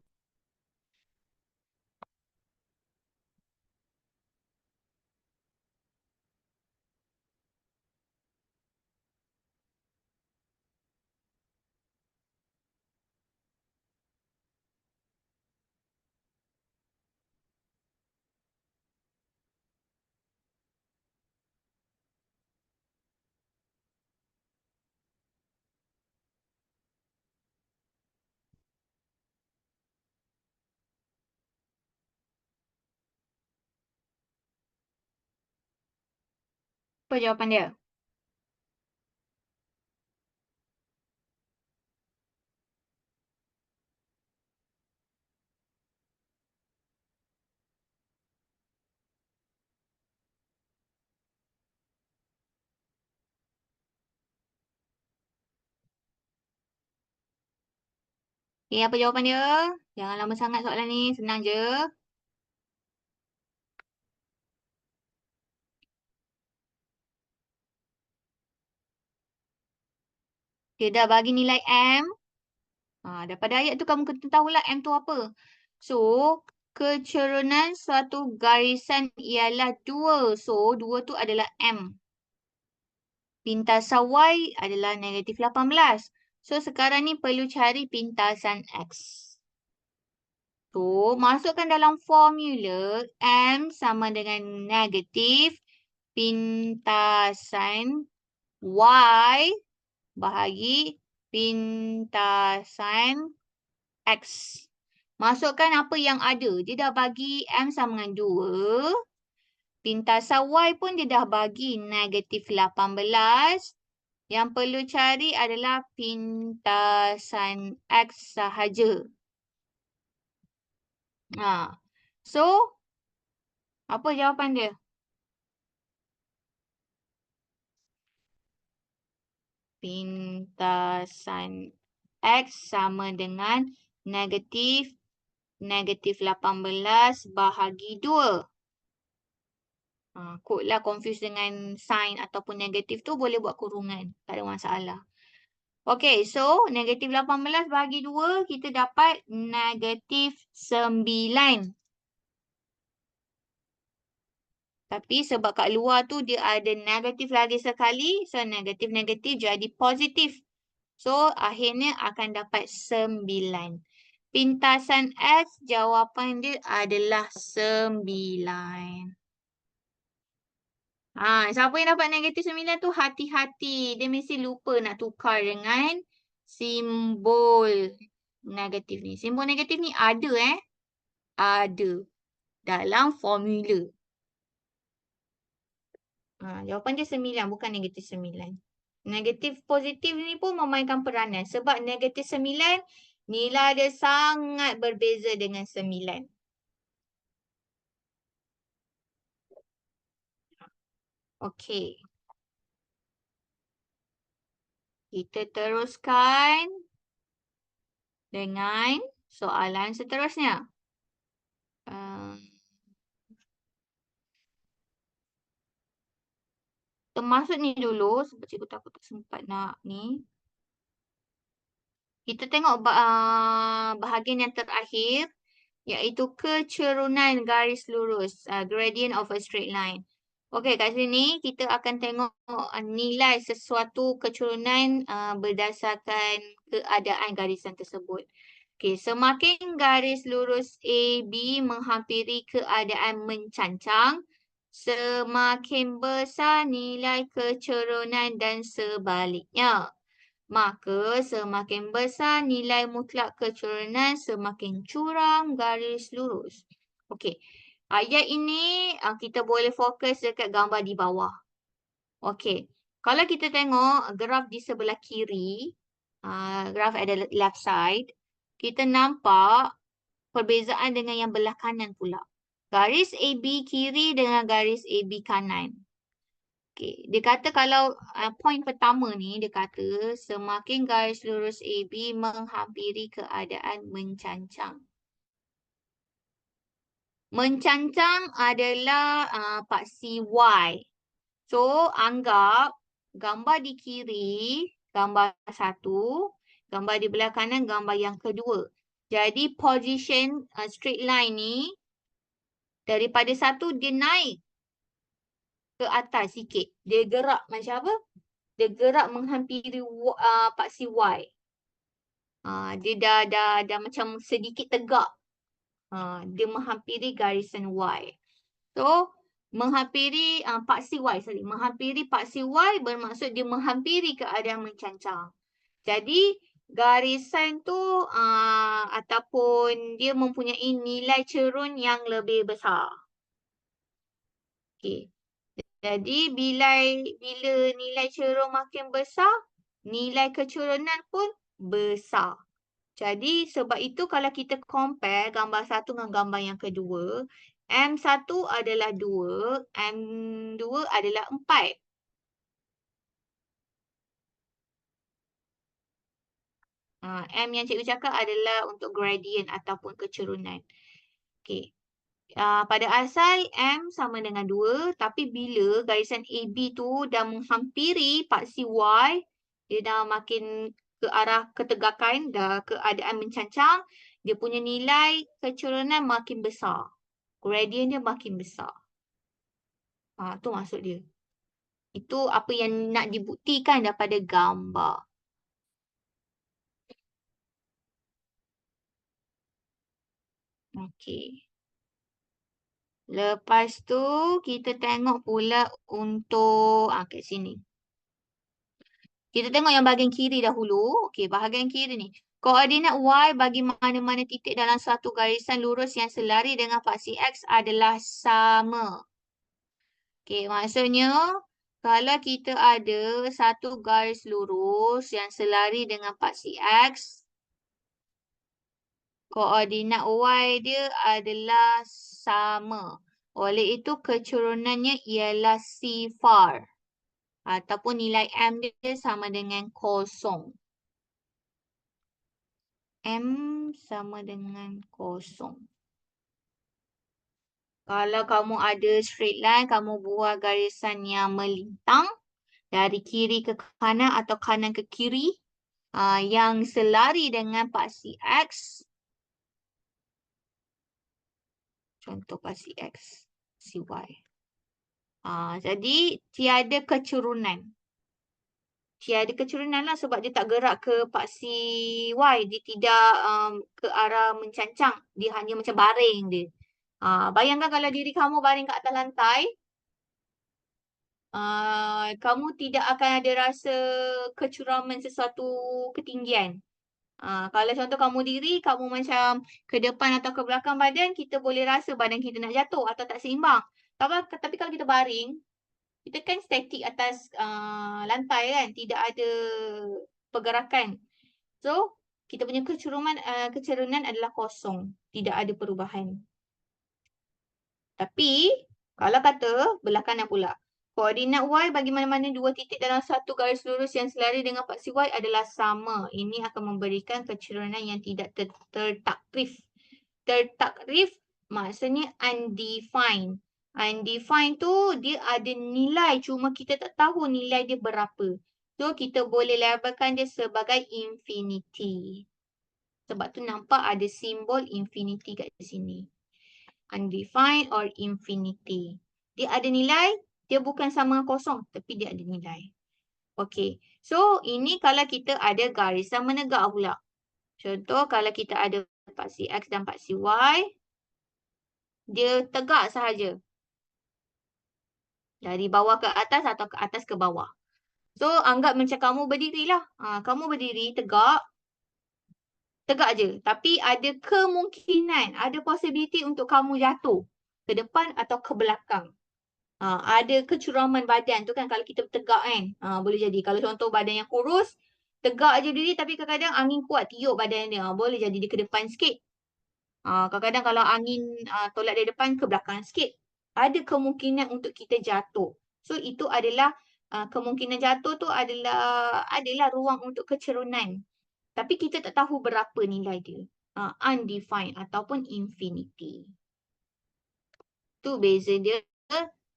Apa jawapan dia? Okay, apa jawapan dia? Jangan lama sangat soalan ni. Senang je. Dia dah bagi nilai M. Daripada ayat tu kamu kena tahulah M tu apa. So, kecerunan suatu garisan ialah 2. So, 2 tu adalah M. Pintasan Y adalah negatif 18. So, sekarang ni perlu cari pintasan X. So, masukkan dalam formula M sama dengan negatif pintasan Y bahagi pintasan X. Masukkan apa yang ada. Dia dah bagi M sama dengan 2. Pintasan Y pun dia dah bagi negatif 18. Yang perlu cari adalah pintasan X sahaja. So, Apa jawapan dia? Pintasan X sama dengan negatif 18 bahagi 2. Kod lah confuse dengan sign ataupun negatif tu boleh buat kurungan. Tak ada masalah. Okay, so negatif 18 bahagi 2 kita dapat negatif 9. Tapi sebab kat luar tu dia ada negatif lagi sekali. So negatif-negatif jadi positif. So akhirnya akan dapat 9. Pintasan X jawapan dia adalah 9. Siapa yang dapat negatif 9 tu hati-hati. Dia mesti lupa nak tukar dengan simbol negatif ni. Simbol negatif ni ada Ada dalam formula. Jawapan dia 9 bukan negatif 9. Negatif positif ni pun memainkan peranan. Sebab negatif 9 nilai dia sangat berbeza dengan 9. Okey. Kita teruskan dengan soalan seterusnya. Termasuk ni dulu sebab cikgu takut tak sempat nak ni. Kita tengok bahagian yang terakhir iaitu kecerunan garis lurus, gradient of a straight line. Okey, kat sini kita akan tengok nilai sesuatu kecerunan berdasarkan keadaan garisan tersebut. Okey, semakin garis lurus AB menghampiri keadaan mencancang, semakin besar nilai kecerunan dan sebaliknya. Maka semakin besar nilai mutlak kecerunan, semakin curam garis lurus. Okey. Ayat ini kita boleh fokus dekat gambar di bawah. Okey. Kalau kita tengok graf di sebelah kiri, graf at the left side, kita nampak perbezaan dengan yang belah kanan pula. Garis AB kiri dengan garis AB kanan. Okay. Dia kata kalau point pertama ni, dia kata semakin garis lurus AB menghampiri keadaan mencancang. Mencancang adalah paksi Y. So, anggap gambar di kiri, gambar satu, gambar di belah kanan, gambar yang kedua. Jadi, position straight line ni, daripada satu, dia naik ke atas sikit. Dia gerak macam apa? Dia gerak menghampiri paksi Y. Dia dah macam sedikit tegak. Dia menghampiri garisan Y. So, menghampiri paksi Y. Menghampiri paksi Y bermaksud dia menghampiri keadaan mencancang. Jadi, garisan tu ataupun dia mempunyai nilai cerun yang lebih besar. Okay. Jadi, bila nilai cerun makin besar, nilai kecerunan pun besar. Jadi, sebab itu kalau kita compare gambar satu dengan gambar yang kedua, M1 adalah 2, M2 adalah 4. M yang cikgu cakap adalah untuk gradient ataupun kecerunan. Okay. Pada asal M sama dengan 2, tapi bila garisan AB tu dah menghampiri paksi Y, dia dah makin ke arah ketegakan, dah keadaan mencancang, dia punya nilai kecerunan makin besar. Gradient dia makin besar. Tu maksud dia. Itu apa yang nak dibuktikan daripada gambar. Okey. Lepas tu kita tengok pula untuk kat sini. Kita tengok yang bahagian kiri dahulu. Okey, bahagian kiri ni. Koordinat Y bagi mana-mana titik dalam suatu garisan lurus yang selari dengan paksi X adalah sama. Okey, maksudnya kalau kita ada satu garis lurus yang selari dengan paksi X, koordinat Y dia adalah sama. Oleh itu kecurunannya ialah sifar. Ataupun nilai M dia sama dengan kosong. M sama dengan kosong. Kalau kamu ada straight line, kamu buat garisan yang melintang dari kiri ke kanan atau kanan ke kiri yang selari dengan paksi X. Contoh paksi X, paksi Y. Jadi tiada kecurunan. Tiada kecurunan lah sebab dia tak gerak ke paksi Y. Dia tidak ke arah mencancang. Dia hanya macam baring dia. Bayangkan kalau diri kamu baring kat atas lantai, kamu tidak akan ada rasa kecuraman sesuatu ketinggian. Kalau contoh kamu diri, kamu macam ke depan atau ke belakang badan, kita boleh rasa badan kita nak jatuh atau tak seimbang. Tapi kalau kita baring, kita kan statik atas lantai kan, tidak ada pergerakan. So, kita punya kecerunan adalah kosong, tidak ada perubahan. Tapi, kalau kata belah kanan pula, koordinat Y bagi mana-mana dua titik dalam satu garis lurus yang selari dengan paksi Y adalah sama. Ini akan memberikan kecerunan yang tidak tertakrif. Tertakrif maksudnya undefined. Undefined tu dia ada nilai, cuma kita tak tahu nilai dia berapa. So, kita boleh labelkan dia sebagai infinity. Sebab tu nampak ada simbol infinity kat sini. Undefined or infinity. Dia ada nilai, dia bukan sama kosong, tapi dia ada nilai. Okey, so ini kalau kita ada garisan menegak pula. Contoh kalau kita ada paksi X dan paksi Y, dia tegak sahaja. Dari bawah ke atas atau ke atas ke bawah. So, anggap macam kamu berdiri lah. Kamu berdiri tegak, tegak je. Tapi ada kemungkinan, ada possibility untuk kamu jatuh ke depan atau ke belakang. Ada kecuraman badan tu kan kalau kita tegak kan. Boleh jadi. Kalau contoh badan yang kurus, tegak je diri tapi kadang-kadang angin kuat tiup badan dia. Boleh jadi dia ke depan sikit. Kadang-kadang kalau angin tolak dari depan ke belakang sikit. Ada kemungkinan untuk kita jatuh. So itu adalah kemungkinan jatuh tu adalah ruang untuk kecerunan. Tapi kita tak tahu berapa nilai dia. Undefined ataupun infinity. Tu beza dia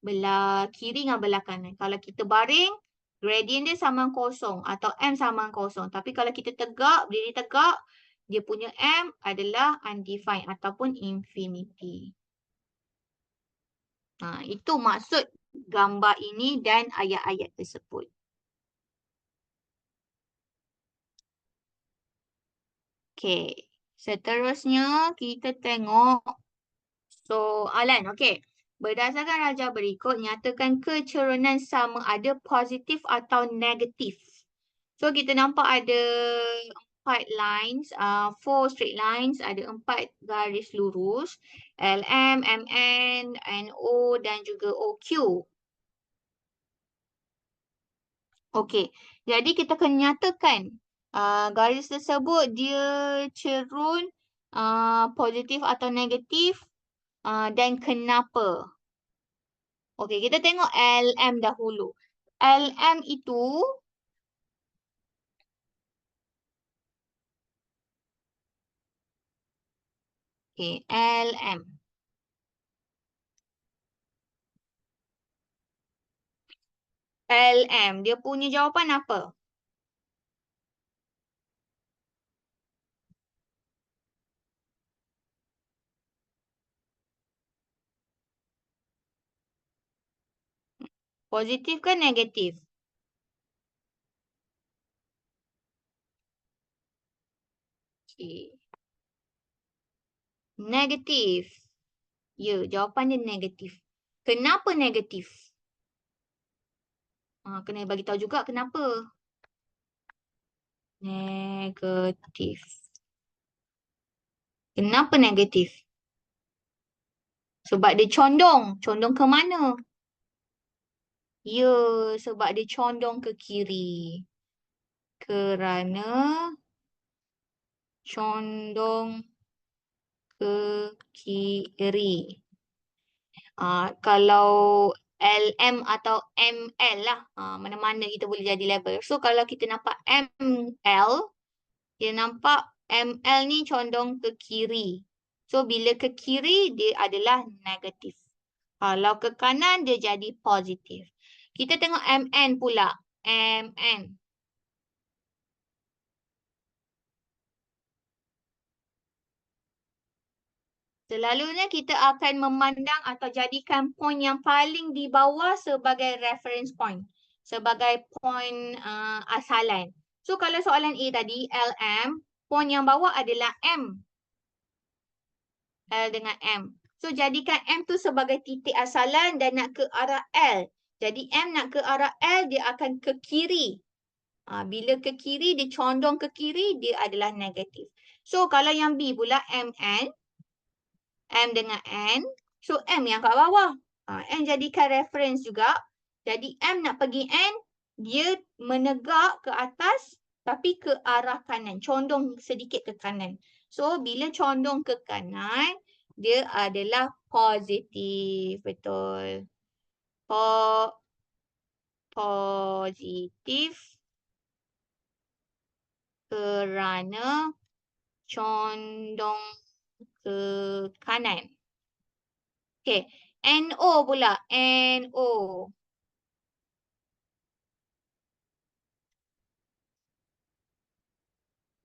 belah kiri dengan belah kanan. Kalau kita baring, gradient dia sama kosong atau M sama kosong. Tapi kalau kita tegak, berdiri tegak, dia punya M adalah undefined ataupun infinity. Itu maksud gambar ini dan ayat-ayat tersebut. Okay. Seterusnya kita tengok soalan. Okay. Berdasarkan rajah berikut, nyatakan kecerunan sama ada positif atau negatif. So, kita nampak ada 4 lines, 4 straight lines, ada 4 garis lurus, LM, MN, NO dan juga OQ. Okey, jadi kita kena nyatakan garis tersebut dia cerun positif atau negatif dan kenapa. Okey, kita tengok LM dahulu. LM itu LM. LM, dia punya jawapan apa? Positif ke negatif? Okey. Negatif. Ya, jawapan dia negatif. Kenapa negatif? Kena bagi tahu juga kenapa. Negatif. Kenapa negatif? Sebab dia condong. Condong ke mana? Ya, sebab dia condong ke kiri. Kerana condong ke kiri. Kalau LM atau ML lah. Mana-mana kita boleh jadi label. So, kalau kita nampak ML, dia nampak ML ni condong ke kiri. So, bila ke kiri, dia adalah negatif. Kalau ke kanan, dia jadi positif. Kita tengok MN pula. MN. Selalunya kita akan memandang atau jadikan point yang paling di bawah sebagai reference point. Sebagai point asalan. So, kalau soalan A tadi, LM, point yang bawah adalah M. L dengan M. So, jadikan M tu sebagai titik asalan dan nak ke arah L. Jadi, M nak ke arah L, dia akan ke kiri. Bila ke kiri, dia condong ke kiri, dia adalah negatif. So, kalau yang B pula, MN, M dengan N. So, M yang kat bawah. N jadikan reference juga. Jadi, M nak pergi N, dia menegak ke atas tapi ke arah kanan. Condong sedikit ke kanan. So, bila condong ke kanan, dia adalah positif. Betul. Positif kerana condong ke kanan. Okay. NO pula. NO.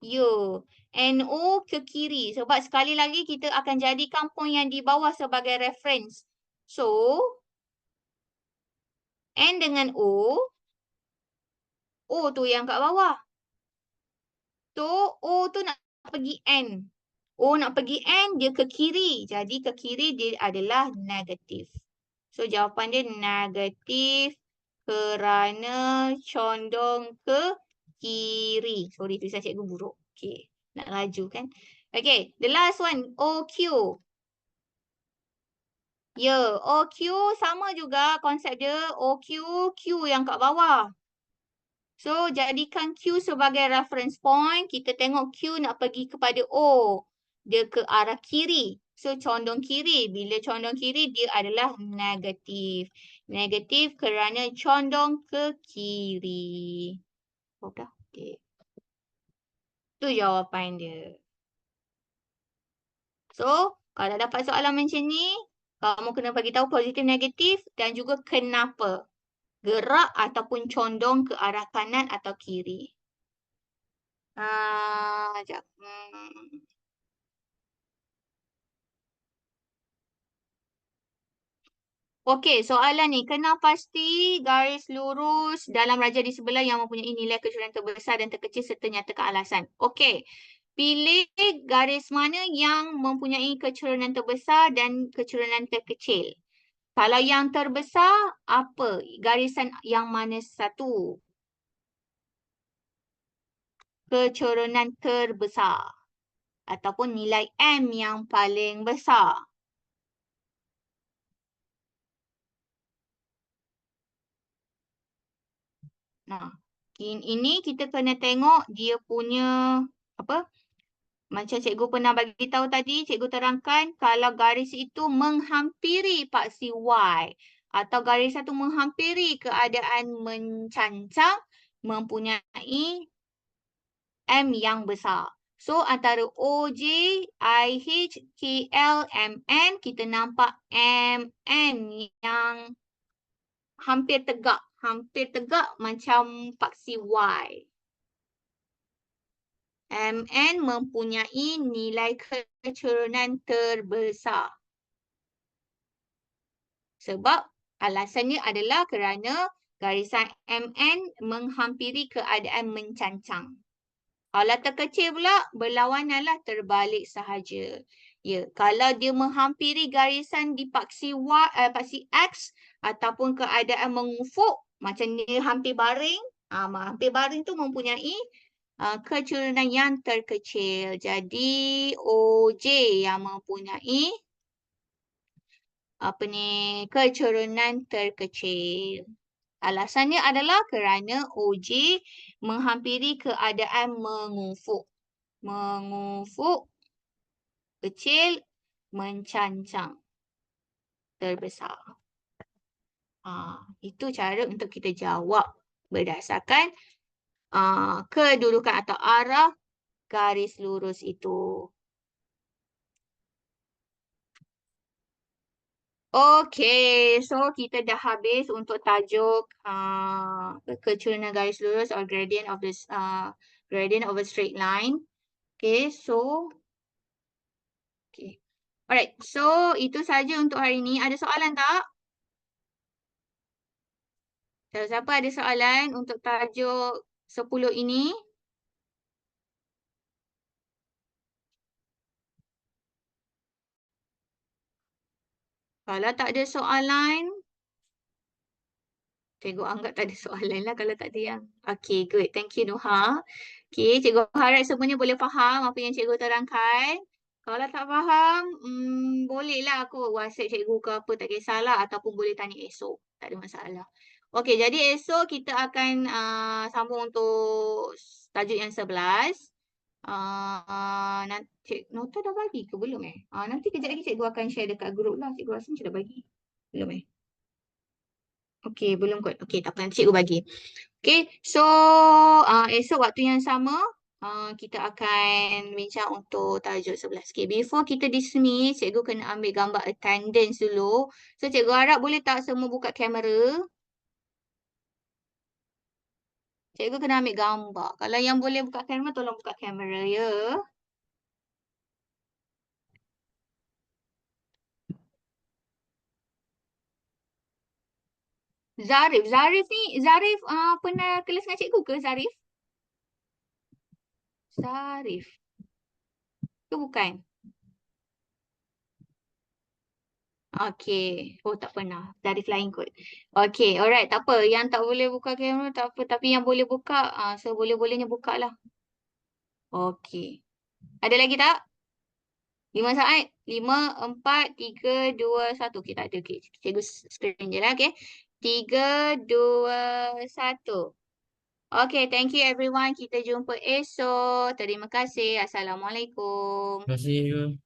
Ya. NO ke kiri. Sebab sekali lagi kita akan jadikan point yang di bawah sebagai reference. So, N dengan O. O tu yang kat bawah. So, O tu nak pergi N. O nak pergi N, dia ke kiri. Jadi, ke kiri dia adalah negatif. So, jawapan dia negatif kerana condong ke kiri. Sorry, tulisan cikgu buruk. Okay, nak laju kan. Okay, the last one, OQ. Ya, OQ sama juga konsep dia. OQ, Q yang kat bawah. So, jadikan Q sebagai reference point. Kita tengok Q nak pergi kepada O. Dia ke arah kiri. So, condong kiri. Bila condong kiri, dia adalah negatif. Negatif kerana condong ke kiri. Oh, dah. Okay. Itu jawapan dia. So, kalau dapat soalan macam ni, kamu kena bagi tahu positif, negatif dan juga kenapa. Gerak ataupun condong ke arah kanan atau kiri. Sekejap. Okey, soalan ni. Kena pasti garis lurus dalam raja di sebelah yang mempunyai nilai kecurangan terbesar dan terkecil serta nyatakan alasan. Okey. Pilih garis mana yang mempunyai kecurangan terbesar dan kecurangan terkecil. Kalau yang terbesar, apa? Garisan yang mana satu? Kecurangan terbesar. Ataupun nilai M yang paling besar. Nah, ini kita kena tengok dia punya apa? Macam cikgu pernah bagi tahu tadi, cikgu terangkan kalau garis itu menghampiri paksi Y atau garis satu menghampiri keadaan mencancang mempunyai M yang besar. So antara OJ, IH, KL, MN kita nampak MN yang hampir tegak. Hampir tegak macam paksi Y. MN mempunyai nilai kecurangan terbesar. Sebab alasannya adalah kerana garisan MN menghampiri keadaan mencancang. Kalau terkecil pula, berlawananlah terbalik sahaja. Ya, kalau dia menghampiri garisan di paksi paksi X ataupun keadaan mengufuk, macam dia hampir baring, hampir baring tu mempunyai kecurangan yang terkecil. Jadi OJ yang mempunyai kecurangan terkecil. Alasannya adalah kerana OJ menghampiri keadaan mengufuk. Mengufuk, kecil, mencancang. terbesar. Itu cara untuk kita jawab berdasarkan kedudukan atau arah garis lurus itu. Okay, so kita dah habis untuk tajuk kecurahan garis lurus or gradient of this gradient of a straight line. Okay, so okay. Alright, so itu saja untuk hari ini. Ada soalan tak? Siapa ada soalan untuk tajuk 10 ini? Kalau tak ada soalan, cikgu anggap tak ada soalan lah kalau tak ada yang. Okay, good. Thank you, Nuha. Okay, cikgu harap semuanya boleh faham apa yang cikgu terangkan. Kalau tak faham, bolehlah aku WhatsApp cikgu ke apa, tak kisahlah. Ataupun boleh tanya esok. Tak ada masalah. Okay, jadi esok kita akan sambung untuk tajuk yang 11. Nanti, nota dah bagi ke belum nanti kejap lagi cikgu akan share dekat grup lah. Cikgu rasa macam dah bagi. Belum Okey, belum kot. Okey, tak apa. Nanti cikgu bagi. Okey, so esok waktu yang sama kita akan bincang untuk tajuk 11. Okey, before kita dismiss, cikgu kena ambil gambar attendance dulu. So, cikgu harap boleh tak semua buka kamera? Cikgu kena ambil gambar. Kalau yang boleh buka kamera, tolong buka kamera ya. Zarif. Zarif pernah kelas dengan cikgu ke Zarif? Zarif. Ke bukan? Okay. Oh, tak pernah. Dari flying kot. Okay, alright. Tak apa. Yang tak boleh buka kamera, tak apa. Tapi yang boleh buka, seboleh-bolehnya buka lah. Okay. Ada lagi tak? 5 saat. 5, 4, 3, 2, 1. Okay, tak ada. Okay. Cikgu screen je lah. Okay. 3, 2, 1. Okay, thank you everyone. Kita jumpa esok. Terima kasih. Assalamualaikum. Terima kasih.